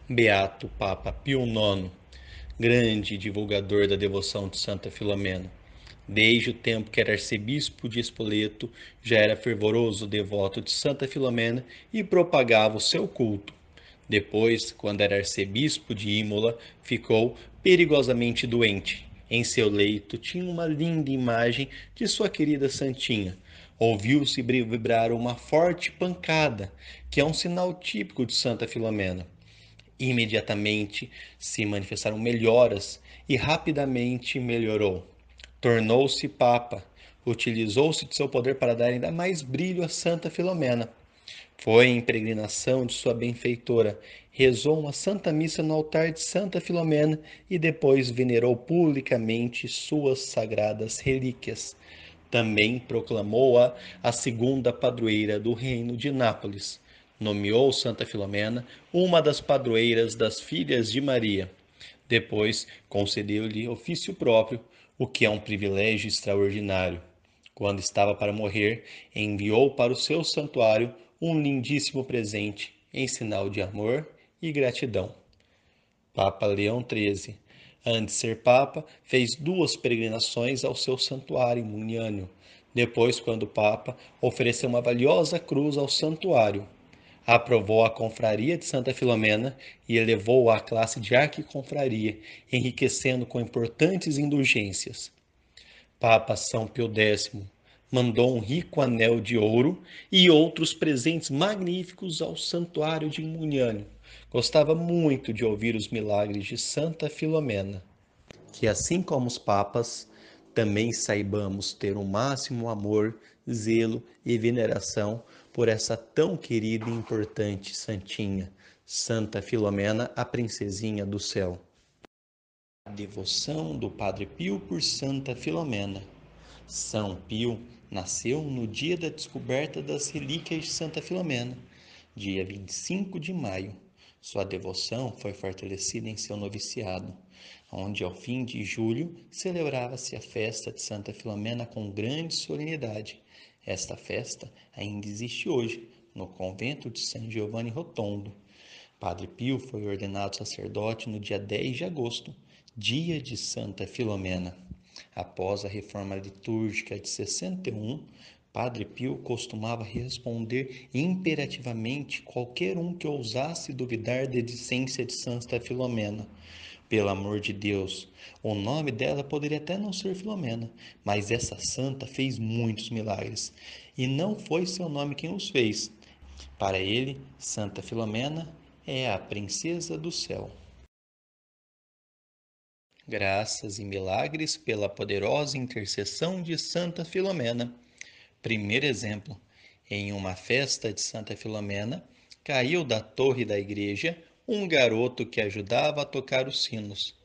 Beato Papa Pio IX, grande divulgador da devoção de Santa Filomena. Desde o tempo que era arcebispo de Spoleto, já era fervoroso devoto de Santa Filomena e propagava o seu culto. Depois, quando era arcebispo de Imola, ficou perigosamente doente. Em seu leito tinha uma linda imagem de sua querida Santinha. Ouviu-se vibrar uma forte pancada, que é um sinal típico de Santa Filomena. Imediatamente se manifestaram melhoras e rapidamente melhorou. Tornou-se papa, utilizou-se de seu poder para dar ainda mais brilho a Santa Filomena. Foi em peregrinação de sua benfeitora, rezou uma santa missa no altar de Santa Filomena e depois venerou publicamente suas sagradas relíquias. Também proclamou-a a segunda padroeira do reino de Nápoles. Nomeou Santa Filomena uma das padroeiras das filhas de Maria. Depois concedeu-lhe ofício próprio, o que é um privilégio extraordinário. Quando estava para morrer, enviou para o seu santuário um lindíssimo presente em sinal de amor e gratidão. Papa Leão XIII, antes de ser papa, fez 2 peregrinações ao seu santuário em Muniano. Depois, quando papa, ofereceu uma valiosa cruz ao santuário. Aprovou a confraria de Santa Filomena e elevou-a à classe de arquiconfraria, enriquecendo com importantes indulgências. Papa São Pio X mandou um rico anel de ouro e outros presentes magníficos ao santuário de Muniano. Gostava muito de ouvir os milagres de Santa Filomena. Que assim como os papas, também saibamos ter o máximo amor, zelo e veneração por essa tão querida e importante santinha, Santa Filomena, a princesinha do céu. A devoção do Padre Pio por Santa Filomena. São Pio nasceu no dia da descoberta das relíquias de Santa Filomena, dia 25 de maio. Sua devoção foi fortalecida em seu noviciado, onde ao fim de julho celebrava-se a festa de Santa Filomena com grande solenidade. Esta festa ainda existe hoje, no convento de San Giovanni Rotondo. Padre Pio foi ordenado sacerdote no dia 10 de agosto, dia de Santa Filomena. Após a reforma litúrgica de 61, Padre Pio costumava responder imperativamente qualquer um que ousasse duvidar da existência de Santa Filomena. Pelo amor de Deus, o nome dela poderia até não ser Filomena, mas essa santa fez muitos milagres, e não foi seu nome quem os fez. Para ele, Santa Filomena é a princesa do céu. graças e milagres pela poderosa intercessão de Santa Filomena. Primeiro exemplo: em uma festa de Santa Filomena, caiu da torre da igreja um garoto que ajudava a tocar os sinos.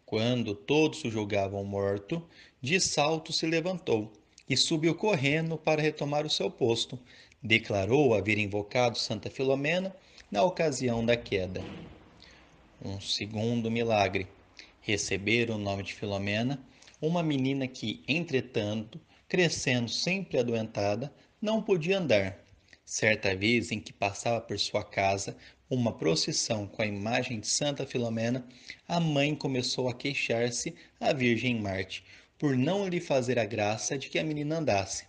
Quando todos o julgavam morto, de salto se levantou e subiu correndo para retomar o seu posto. Declarou haver invocado Santa Filomena na ocasião da queda. Um segundo milagre: receber o nome de Filomena, uma menina que, entretanto, crescendo sempre adoentada, não podia andar. Certa vez em que passava por sua casa uma procissão com a imagem de Santa Filomena, a mãe começou a queixar-se à Virgem Marte por não lhe fazer a graça de que a menina andasse.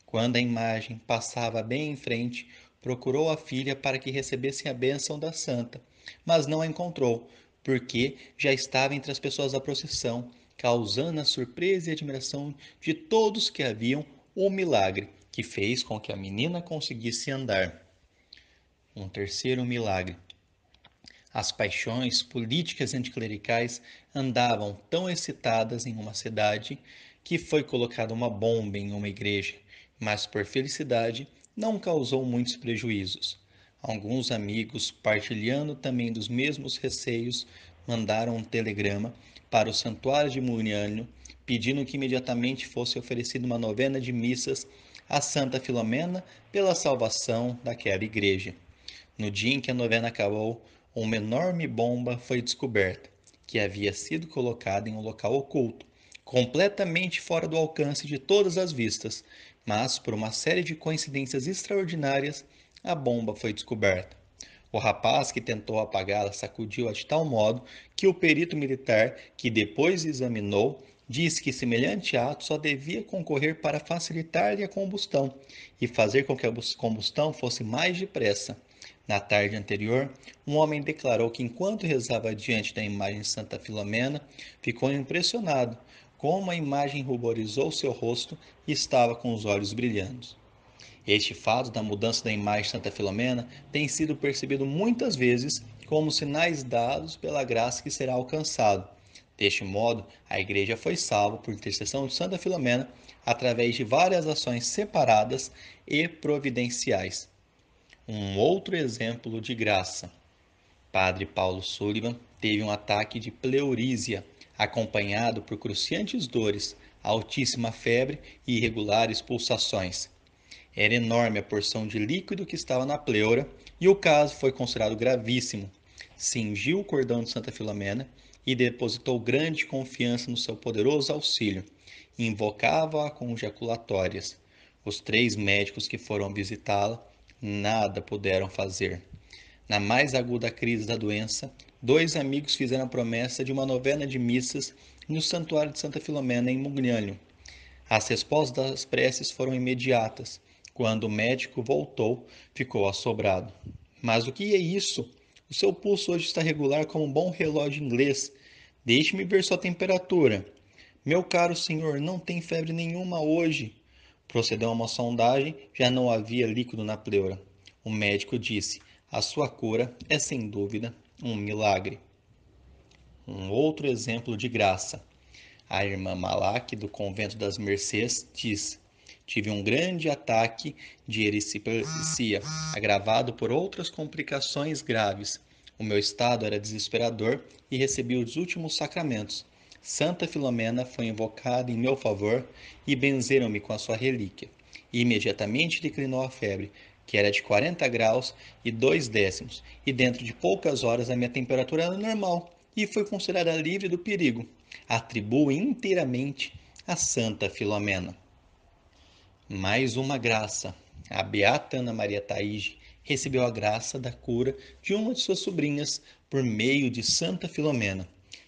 Quando a imagem passava bem em frente, procurou a filha para que recebesse a bênção da santa, mas não a encontrou, porque já estava entre as pessoas da procissão, causando a surpresa e admiração de todos que haviam o milagre que fez com que a menina conseguisse andar. Um terceiro milagre: as paixões políticas e anticlericais andavam tão excitadas em uma cidade que foi colocada uma bomba em uma igreja, mas por felicidade não causou muitos prejuízos. Alguns amigos, partilhando também dos mesmos receios, mandaram um telegrama para o santuário de Muniano, pedindo que imediatamente fosse oferecida uma novena de missas a Santa Filomena pela salvação daquela igreja. No dia em que a novena acabou, uma enorme bomba foi descoberta, que havia sido colocada em um local oculto, completamente fora do alcance de todas as vistas, mas por uma série de coincidências extraordinárias, a bomba foi descoberta. O rapaz que tentou apagá-la sacudiu-a de tal modo que o perito militar, que depois examinou, disse que semelhante ato só devia concorrer para facilitar-lhe a combustão e fazer com que a combustão fosse mais depressa. Na tarde anterior, um homem declarou que enquanto rezava diante da imagem de Santa Filomena, ficou impressionado como a imagem ruborizou seu rosto e estava com os olhos brilhando. Este fato da mudança da imagem de Santa Filomena tem sido percebido muitas vezes como sinais dados pela graça que será alcançado. Deste modo, a Igreja foi salva por intercessão de Santa Filomena através de várias ações separadas e providenciais. Um outro exemplo de graça: Padre Paulo Sullivan teve um ataque de pleurísia, acompanhado por cruciantes dores, altíssima febre e irregulares pulsações. Era enorme a porção de líquido que estava na pleura e o caso foi considerado gravíssimo. Cingiu o cordão de Santa Filomena e depositou grande confiança no seu poderoso auxílio. Invocava-a com ejaculatórias. Os 3 médicos que foram visitá-la nada puderam fazer. Na mais aguda crise da doença, 2 amigos fizeram a promessa de uma novena de missas no santuário de Santa Filomena em Mugnânio. As respostas das preces foram imediatas. Quando o médico voltou, ficou assombrado. Mas o que é isso? O seu pulso hoje está regular como um bom relógio inglês. Deixe-me ver sua temperatura. Meu caro senhor, não tem febre nenhuma hoje. Procedeu a uma sondagem, já não havia líquido na pleura. O médico disse: a sua cura é sem dúvida um milagre. Um outro exemplo de graça. A irmã Malaque, do convento das Mercês, diz: tive um grande ataque de erisipelacia, agravado por outras complicações graves. O meu estado era desesperador e recebi os últimos sacramentos. Santa Filomena foi invocada em meu favor e benzeram-me com a sua relíquia. Imediatamente declinou a febre, que era de 40 graus e 2 décimos, e dentro de poucas horas a minha temperatura era normal e fui considerada livre do perigo. Atribuo inteiramente a Santa Filomena. Mais uma graça. A beata Ana Maria Taige recebeu a graça da cura de uma de suas sobrinhas por meio de Santa Filomena.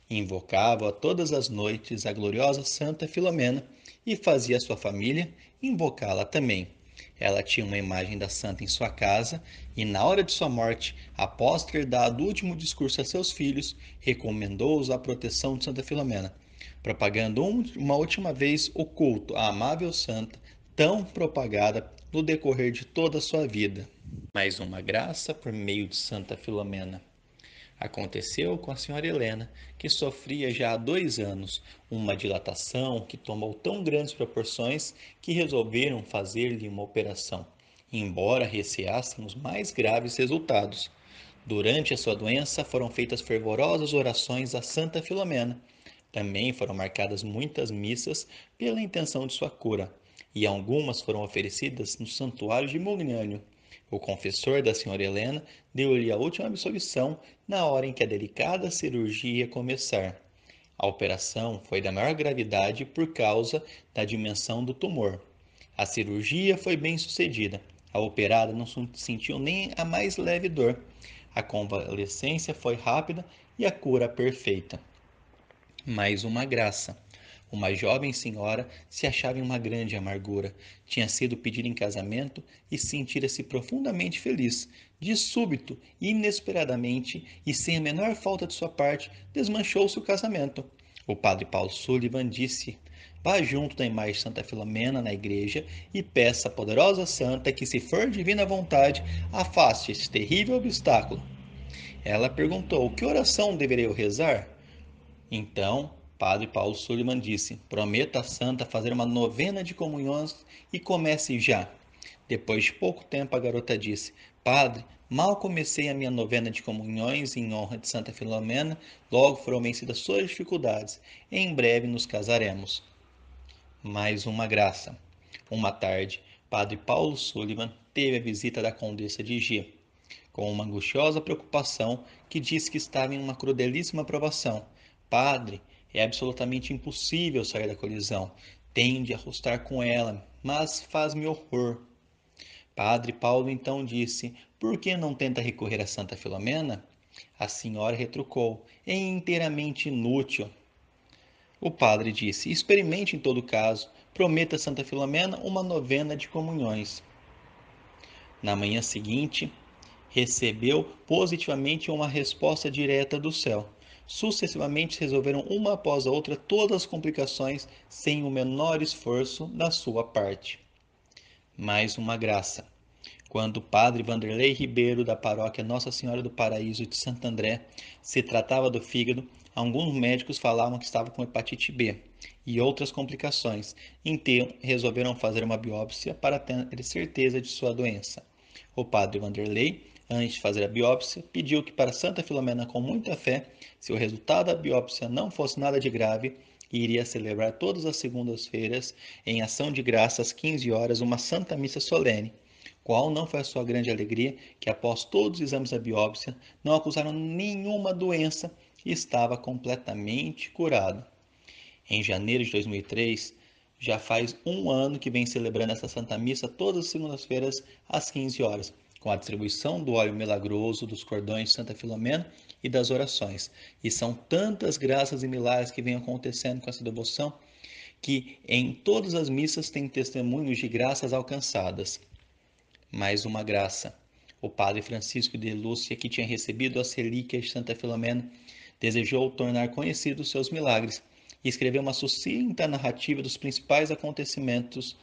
Invocava todas as noites a gloriosa Santa Filomena e fazia sua família invocá-la também. Ela tinha uma imagem da santa em sua casa e, na hora de sua morte, após ter dado o último discurso a seus filhos, recomendou-os à proteção de Santa Filomena, propagando uma última vez o culto à amável santa, tão propagada no decorrer de toda a sua vida. Mais uma graça por meio de Santa Filomena. Aconteceu com a senhora Helena, que sofria já há 2 anos uma dilatação que tomou tão grandes proporções que resolveram fazer-lhe uma operação, embora receassem os mais graves resultados. Durante a sua doença foram feitas fervorosas orações a Santa Filomena. Também foram marcadas muitas missas pela intenção de sua cura, e algumas foram oferecidas no santuário de Mognânio. O confessor da senhora Helena deu-lhe a última absolvição na hora em que a delicada cirurgia ia começar. A operação foi da maior gravidade por causa da dimensão do tumor. A cirurgia foi bem sucedida. A operada não sentiu nem a mais leve dor. A convalescência foi rápida e a cura perfeita. Mais uma graça. Uma jovem senhora se achava em uma grande amargura. Tinha sido pedida em casamento e sentira-se profundamente feliz. De súbito, inesperadamente e sem a menor falta de sua parte, desmanchou-se o casamento. O padre Paulo Sullivan disse: vá junto da imagem de Santa Filomena na igreja e peça à poderosa santa que, se for divina vontade, afaste esse terrível obstáculo. Ela perguntou: que oração deveria eu rezar? Então, padre Paulo Sullivan disse: prometa à santa fazer uma novena de comunhões e comece já. Depois de pouco tempo, a garota disse: padre, mal comecei a minha novena de comunhões em honra de Santa Filomena, logo foram vencidas suas dificuldades. Em breve nos casaremos. Mais uma graça. Uma tarde, padre Paulo Sullivan teve a visita da condessa de G, com uma angustiosa preocupação que disse que estava em uma crudelíssima provação. Padre, é absolutamente impossível sair da colisão. Tenho de arrostar com ela, mas faz-me horror. Padre Paulo então disse: por que não tenta recorrer a Santa Filomena? A senhora retrucou: é inteiramente inútil. O padre disse: experimente em todo caso, prometa a Santa Filomena uma novena de comunhões. Na manhã seguinte, recebeu positivamente uma resposta direta do céu. Sucessivamente resolveram uma após a outra todas as complicações sem o menor esforço da sua parte. Mais uma graça. Quando o padre Vanderlei Ribeiro, da paróquia Nossa Senhora do Paraíso de Santo André, se tratava do fígado, alguns médicos falavam que estava com hepatite B e outras complicações, então resolveram fazer uma biópsia para ter certeza de sua doença. O padre Vanderlei, antes de fazer a biópsia, pediu que para Santa Filomena, com muita fé, se o resultado da biópsia não fosse nada de grave, iria celebrar todas as segundas-feiras, em ação de graça às 15 horas, uma santa missa solene. Qual não foi a sua grande alegria que, após todos os exames da biópsia, não acusaram nenhuma doença e estava completamente curado. Em janeiro de 2003, já faz 1 ano que vem celebrando essa Santa Missa todas as segundas-feiras às 15 horas, com a distribuição do óleo milagroso, dos cordões de Santa Filomena e das orações. E são tantas graças e milagres que vêm acontecendo com essa devoção que em todas as missas tem testemunhos de graças alcançadas. Mais uma graça. O padre Francisco de Lúcia, que tinha recebido as relíquias de Santa Filomena, desejou tornar conhecidos seus milagres e escreveu uma sucinta narrativa dos principais acontecimentos,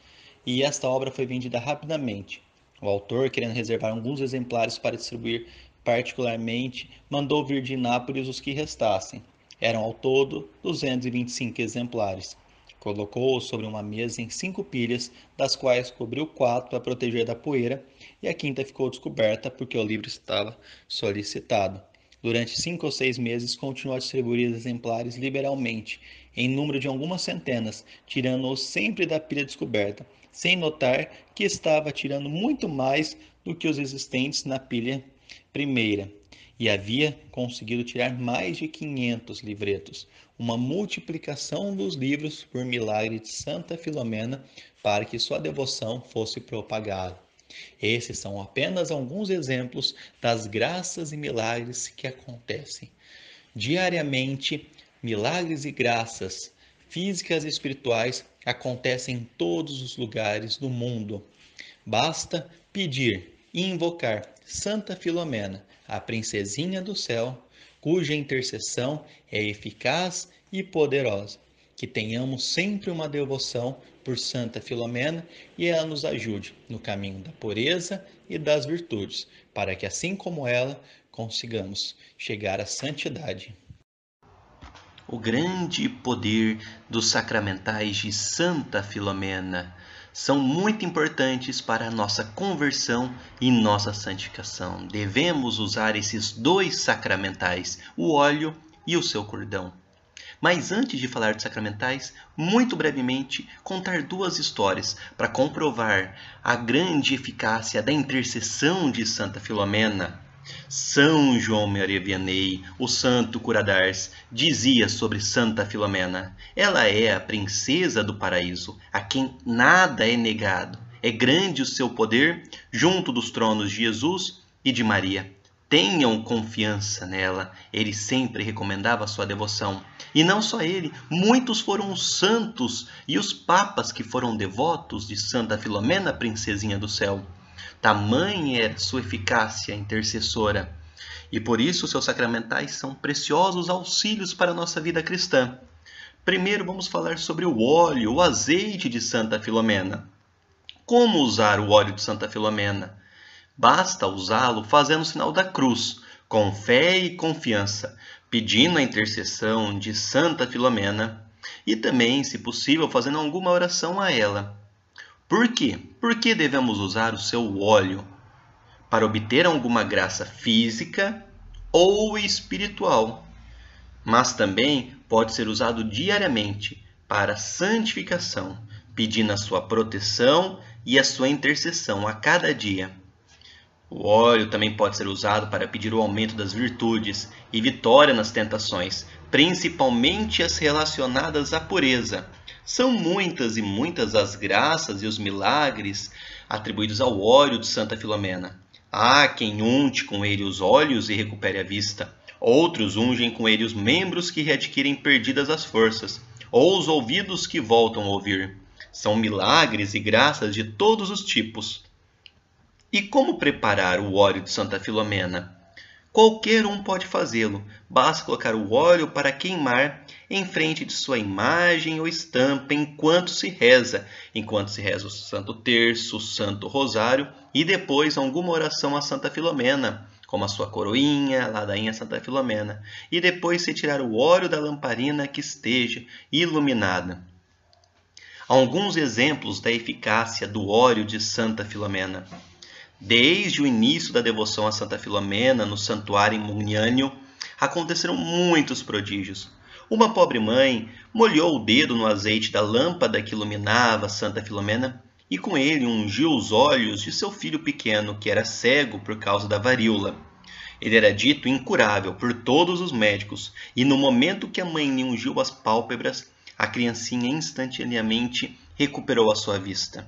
e esta obra foi vendida rapidamente. O autor, querendo reservar alguns exemplares para distribuir particularmente, mandou vir de Nápoles os que restassem. Eram ao todo 225 exemplares. Colocou-os sobre uma mesa em 5 pilhas, das quais cobriu 4 para proteger da poeira, e a quinta ficou descoberta porque o livro estava solicitado. Durante 5 ou 6 meses, continuou a distribuir exemplares liberalmente, em número de algumas centenas, tirando-os sempre da pilha descoberta, sem notar que estava tirando muito mais do que os existentes na pilha primeira, e havia conseguido tirar mais de 500 livretos, uma multiplicação dos livros por milagre de Santa Filomena para que sua devoção fosse propagada. Esses são apenas alguns exemplos das graças e milagres que acontecem diariamente. Milagres e graças físicas e espirituais acontecem em todos os lugares do mundo. Basta pedir e invocar Santa Filomena, a princesinha do céu, cuja intercessão é eficaz e poderosa. Que tenhamos sempre uma devoção por Santa Filomena e ela nos ajude no caminho da pureza e das virtudes, para que, assim como ela, consigamos chegar à santidade. O grande poder dos sacramentais de Santa Filomena são muito importantes para a nossa conversão e nossa santificação. Devemos usar esses dois sacramentais, o óleo e o seu cordão. Mas antes de falar de sacramentais, muito brevemente, contar duas histórias para comprovar a grande eficácia da intercessão de Santa Filomena. São João Maria Vianney, o santo cura d'Ars, dizia sobre Santa Filomena: ela é a princesa do paraíso, a quem nada é negado. É grande o seu poder junto dos tronos de Jesus e de Maria. Tenham confiança nela. Ele sempre recomendava sua devoção. E não só ele, muitos foram os santos e os papas que foram devotos de Santa Filomena, princesinha do céu. Tamanha era sua eficácia intercessora. E por isso seus sacramentais são preciosos auxílios para a nossa vida cristã. Primeiro vamos falar sobre o óleo, o azeite de Santa Filomena. Como usar o óleo de Santa Filomena? Basta usá-lo fazendo o sinal da cruz, com fé e confiança, pedindo a intercessão de Santa Filomena e também, se possível, fazendo alguma oração a ela. Por quê? Por que devemos usar o seu óleo? Para obter alguma graça física ou espiritual. Mas também pode ser usado diariamente para santificação, pedindo a sua proteção e a sua intercessão a cada dia. O óleo também pode ser usado para pedir o aumento das virtudes e vitória nas tentações, principalmente as relacionadas à pureza. São muitas e muitas as graças e os milagres atribuídos ao óleo de Santa Filomena. Há quem unte com ele os olhos e recupere a vista. Outros ungem com ele os membros que readquirem perdidas as forças, ou os ouvidos que voltam a ouvir. São milagres e graças de todos os tipos. E como preparar o óleo de Santa Filomena? Qualquer um pode fazê-lo, basta colocar o óleo para queimar em frente de sua imagem ou estampa enquanto se reza o Santo Terço, o Santo Rosário e depois alguma oração a Santa Filomena, como a sua coroinha, a ladainha Santa Filomena, e depois se tirar o óleo da lamparina que esteja iluminada. Alguns exemplos da eficácia do óleo de Santa Filomena. Desde o início da devoção a Santa Filomena no santuário em Mugnânio, aconteceram muitos prodígios. Uma pobre mãe molhou o dedo no azeite da lâmpada que iluminava Santa Filomena e com ele ungiu os olhos de seu filho pequeno, que era cego por causa da varíola. Ele era dito incurável por todos os médicos, e no momento que a mãe lhe ungiu as pálpebras, a criancinha instantaneamente recuperou a sua vista.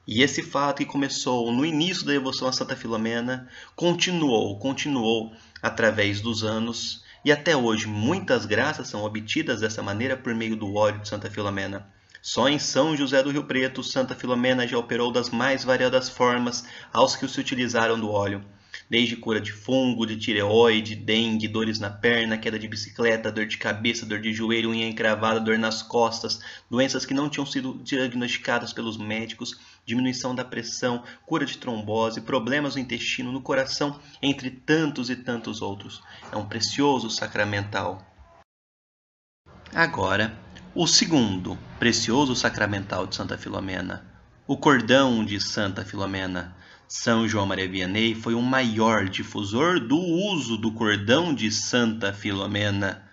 E esse fato que começou no início da devoção a Santa Filomena continuou através dos anos e até hoje muitas graças são obtidas dessa maneira por meio do óleo de Santa Filomena. Só em São José do Rio Preto, Santa Filomena já operou das mais variadas formas aos que se utilizaram do óleo. Desde cura de fungo, de tireoide, dengue, dores na perna, queda de bicicleta, dor de cabeça, dor de joelho, unha encravada, dor nas costas, doenças que não tinham sido diagnosticadas pelos médicos, diminuição da pressão, cura de trombose, problemas no intestino, no coração, entre tantos e tantos outros. É um precioso sacramental. Agora, o segundo precioso sacramental de Santa Filomena, o cordão de Santa Filomena. São João Maria Vianney foi o maior difusor do uso do cordão de Santa Filomena.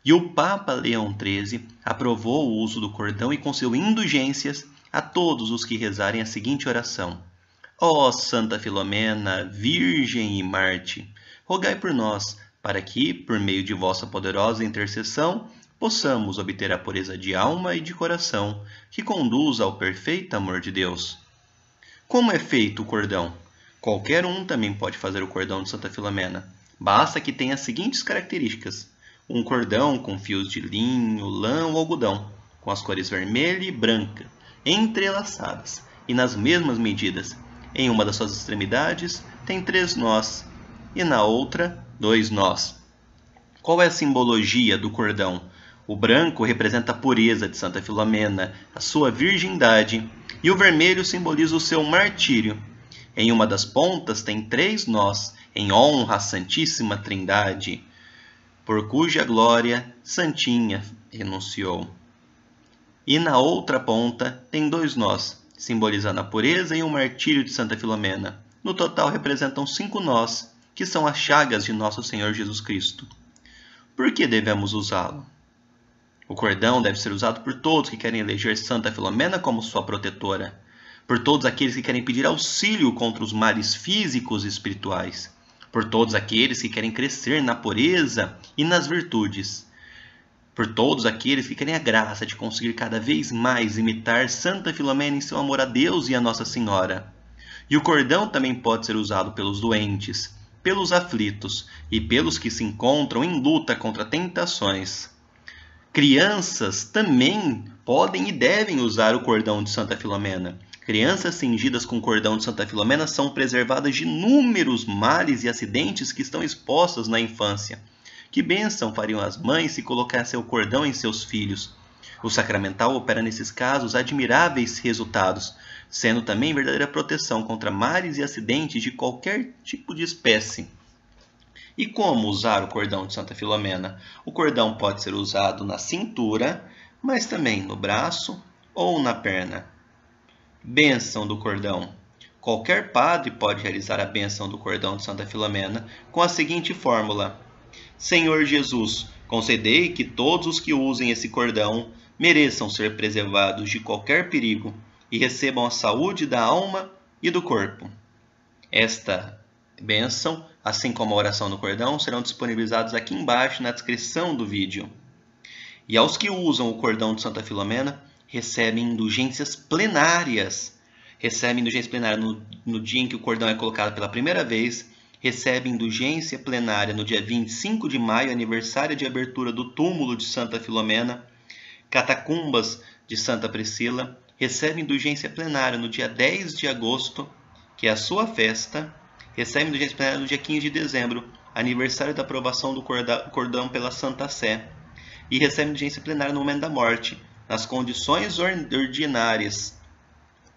E o Papa Leão XIII aprovou o uso do cordão e concedeu indulgências a todos os que rezarem a seguinte oração: Ó Santa Filomena, Virgem e Marte, rogai por nós, para que, por meio de vossa poderosa intercessão, possamos obter a pureza de alma e de coração, que conduza ao perfeito amor de Deus. Como é feito o cordão? Qualquer um também pode fazer o cordão de Santa Filomena. Basta que tenha as seguintes características: um cordão com fios de linho, lã ou algodão, com as cores vermelha e branca, entrelaçadas e nas mesmas medidas. Em uma das suas extremidades tem 3 nós e na outra 2 nós. Qual é a simbologia do cordão? O branco representa a pureza de Santa Filomena, a sua virgindade, e o vermelho simboliza o seu martírio. Em uma das pontas tem 3 nós, em honra à Santíssima Trindade, por cuja glória Santinha renunciou. E na outra ponta tem 2 nós, simbolizando a pureza e o martírio de Santa Filomena. No total representam 5 nós, que são as chagas de nosso Senhor Jesus Cristo. Por que devemos usá-lo? O cordão deve ser usado por todos que querem eleger Santa Filomena como sua protetora, por todos aqueles que querem pedir auxílio contra os males físicos e espirituais, por todos aqueles que querem crescer na pureza e nas virtudes, por todos aqueles que querem a graça de conseguir cada vez mais imitar Santa Filomena em seu amor a Deus e a Nossa Senhora. E o cordão também pode ser usado pelos doentes, pelos aflitos e pelos que se encontram em luta contra tentações. Crianças também podem e devem usar o cordão de Santa Filomena. Crianças cingidas com o cordão de Santa Filomena são preservadas de inúmeros males e acidentes que estão expostos na infância. Que bênção fariam as mães se colocassem o cordão em seus filhos? O sacramental opera nesses casos admiráveis resultados, sendo também verdadeira proteção contra males e acidentes de qualquer tipo de espécie. E como usar o cordão de Santa Filomena? O cordão pode ser usado na cintura, mas também no braço ou na perna. Bênção do cordão. Qualquer padre pode realizar a bênção do cordão de Santa Filomena com a seguinte fórmula: Senhor Jesus, concedei que todos os que usem esse cordão mereçam ser preservados de qualquer perigo e recebam a saúde da alma e do corpo. Esta bênção, assim como a oração do cordão, serão disponibilizados aqui embaixo na descrição do vídeo. E aos que usam o cordão de Santa Filomena, recebem indulgências plenárias. Recebem indulgência plenária no dia em que o cordão é colocado pela primeira vez, recebe indulgência plenária no dia 25 de maio, aniversário de abertura do túmulo de Santa Filomena, catacumbas de Santa Priscila, recebe indulgência plenária no dia 10 de agosto, que é a sua festa, recebe indulgência plenária no dia 15 de dezembro, aniversário da aprovação do cordão pela Santa Sé, e recebe indulgência plenária no momento da morte, nas condições ordinárias,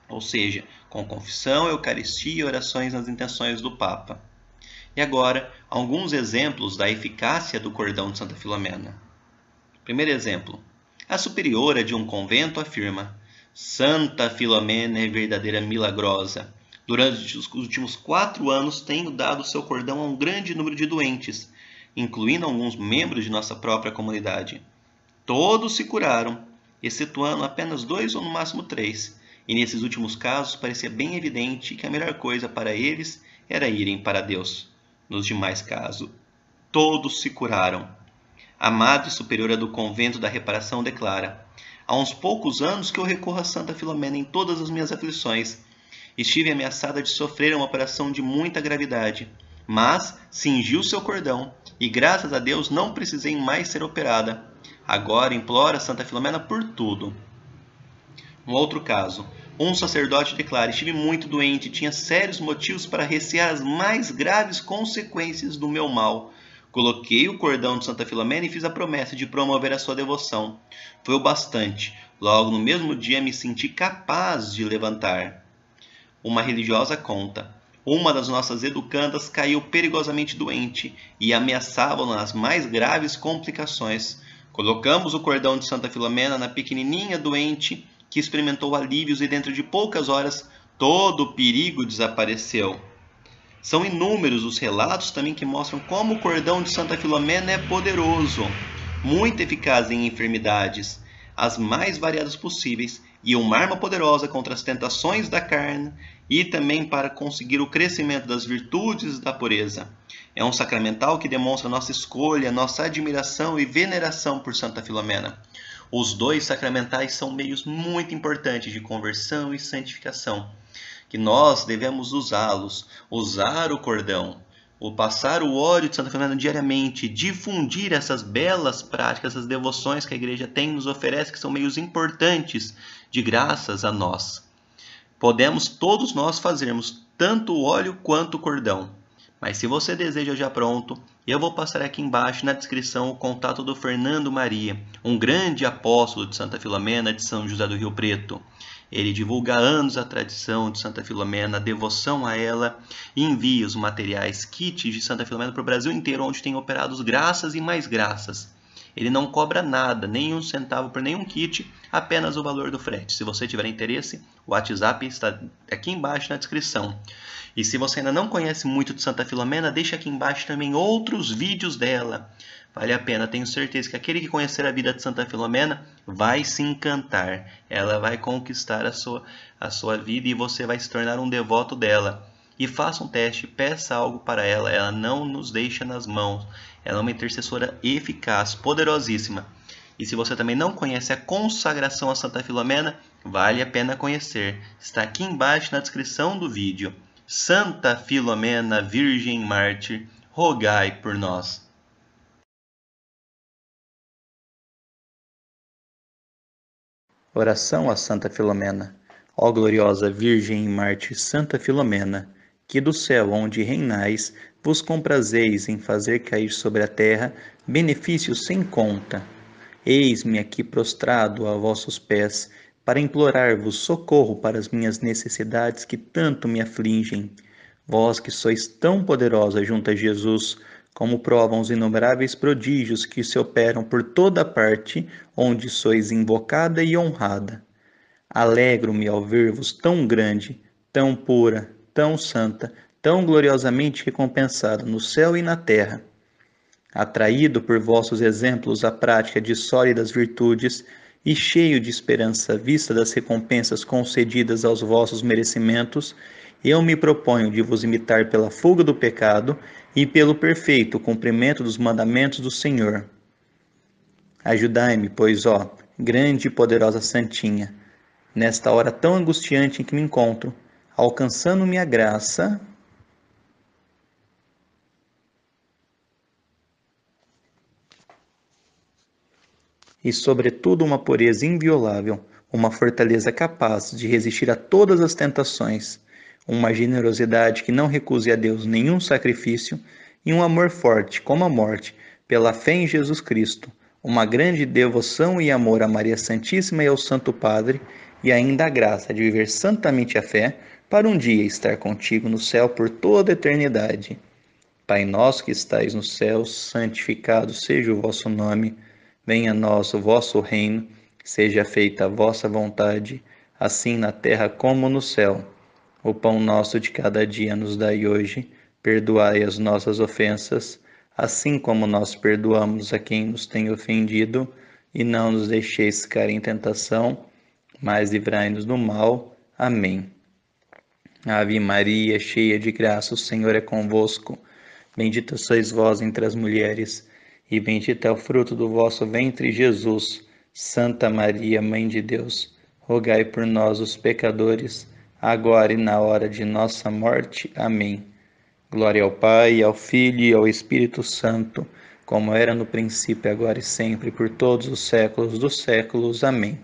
ou seja, com confissão, eucaristia e orações nas intenções do Papa. E agora, alguns exemplos da eficácia do cordão de Santa Filomena. Primeiro exemplo. A superiora de um convento afirma: Santa Filomena é verdadeira milagrosa. Durante os últimos 4 anos tenho dado seu cordão a um grande número de doentes, incluindo alguns membros de nossa própria comunidade. Todos se curaram, excetuando apenas 2 ou no máximo 3. E nesses últimos casos parecia bem evidente que a melhor coisa para eles era irem para Deus. Nos demais casos, todos se curaram. A Madre Superiora do Convento da Reparação declara: há uns poucos anos que eu recorro a Santa Filomena em todas as minhas aflições. Estive ameaçada de sofrer uma operação de muita gravidade, mas cingi o seu cordão e graças a Deus não precisei mais ser operada. Agora imploro a Santa Filomena por tudo. Um outro caso. Um sacerdote declara: estive muito doente e tinha sérios motivos para recear as mais graves consequências do meu mal. Coloquei o cordão de Santa Filomena e fiz a promessa de promover a sua devoção. Foi o bastante. Logo no mesmo dia me senti capaz de levantar. Uma religiosa conta: uma das nossas educandas caiu perigosamente doente e ameaçava-na as mais graves complicações. Colocamos o cordão de Santa Filomena na pequenininha doente, que experimentou alívios e dentro de poucas horas todo o perigo desapareceu. São inúmeros os relatos também que mostram como o cordão de Santa Filomena é poderoso, muito eficaz em enfermidades, as mais variadas possíveis, e uma arma poderosa contra as tentações da carne e também para conseguir o crescimento das virtudes da pureza. É um sacramental que demonstra nossa escolha, nossa admiração e veneração por Santa Filomena. Os 2 sacramentais são meios muito importantes de conversão e santificação, que nós devemos usá-los, usar o cordão, passar o óleo de Santa Filomena diariamente, difundir essas belas práticas, essas devoções que a Igreja tem nos oferece, que são meios importantes de graças a nós. Podemos todos nós fazermos tanto o óleo quanto o cordão. Mas se você deseja já pronto, eu vou passar aqui embaixo na descrição o contato do Fernando Maria, um grande apóstolo de Santa Filomena de São José do Rio Preto. Ele divulga há anos a tradição de Santa Filomena, a devoção a ela e envia os materiais, kits de Santa Filomena para o Brasil inteiro, onde tem operados graças e mais graças. Ele não cobra nada, nem um centavo por nenhum kit, apenas o valor do frete. Se você tiver interesse, o WhatsApp está aqui embaixo na descrição. E se você ainda não conhece muito de Santa Filomena, deixa aqui embaixo também outros vídeos dela. Vale a pena, tenho certeza que aquele que conhecer a vida de Santa Filomena vai se encantar. Ela vai conquistar a sua vida e você vai se tornar um devoto dela. E faça um teste, peça algo para ela, ela não nos deixa nas mãos. Ela é uma intercessora eficaz, poderosíssima. E se você também não conhece a consagração a Santa Filomena, vale a pena conhecer. Está aqui embaixo na descrição do vídeo. Santa Filomena, Virgem Mártir, rogai por nós. Oração a Santa Filomena. Ó gloriosa Virgem e Mártir Santa Filomena, que do céu onde reinais, vos comprazeis em fazer cair sobre a terra benefícios sem conta. Eis-me aqui prostrado a vossos pés, para implorar-vos socorro para as minhas necessidades que tanto me afligem. Vós que sois tão poderosa junto a Jesus, como provam os inumeráveis prodígios que se operam por toda parte, onde sois invocada e honrada. Alegro-me ao ver-vos tão grande, tão pura, tão santa, tão gloriosamente recompensada no céu e na terra. Atraído por vossos exemplos à prática de sólidas virtudes e cheio de esperança à vista das recompensas concedidas aos vossos merecimentos, eu me proponho de vos imitar pela fuga do pecado e pelo perfeito cumprimento dos mandamentos do Senhor. Ajudai-me, pois, ó, grande e poderosa Santinha, nesta hora tão angustiante em que me encontro, alcançando minha graça, e, sobretudo, uma pureza inviolável, uma fortaleza capaz de resistir a todas as tentações, uma generosidade que não recuse a Deus nenhum sacrifício e um amor forte, como a morte, pela fé em Jesus Cristo, uma grande devoção e amor a Maria Santíssima e ao Santo Padre, e ainda a graça de viver santamente a fé, para um dia estar contigo no céu por toda a eternidade. Pai nosso que estais no céu, santificado seja o vosso nome. Venha a nós o vosso reino, seja feita a vossa vontade, assim na terra como no céu. O pão nosso de cada dia nos dai hoje, perdoai as nossas ofensas, assim como nós perdoamos a quem nos tem ofendido, e não nos deixeis cair em tentação, mas livrai-nos do mal. Amém. Ave Maria, cheia de graça, o Senhor é convosco. Bendita sois vós entre as mulheres, e bendito é o fruto do vosso ventre, Jesus. Santa Maria, Mãe de Deus, rogai por nós, os pecadores, agora e na hora de nossa morte. Amém. Glória ao Pai, ao Filho e ao Espírito Santo, como era no princípio, agora e sempre, por todos os séculos dos séculos. Amém.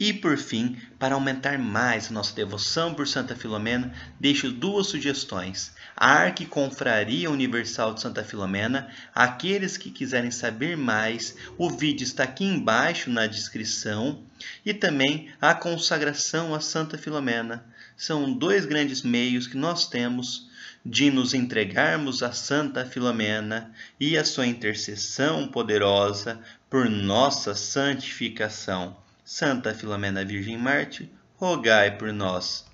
E por fim, para aumentar mais a nossa devoção por Santa Filomena, deixo duas sugestões. A Arquiconfraria Universal de Santa Filomena. Aqueles que quiserem saber mais, o vídeo está aqui embaixo na descrição. E também a consagração a Santa Filomena. São dois grandes meios que nós temos de nos entregarmos a Santa Filomena e a sua intercessão poderosa por nossa santificação. Santa Filomena Virgem Mártir, rogai por nós.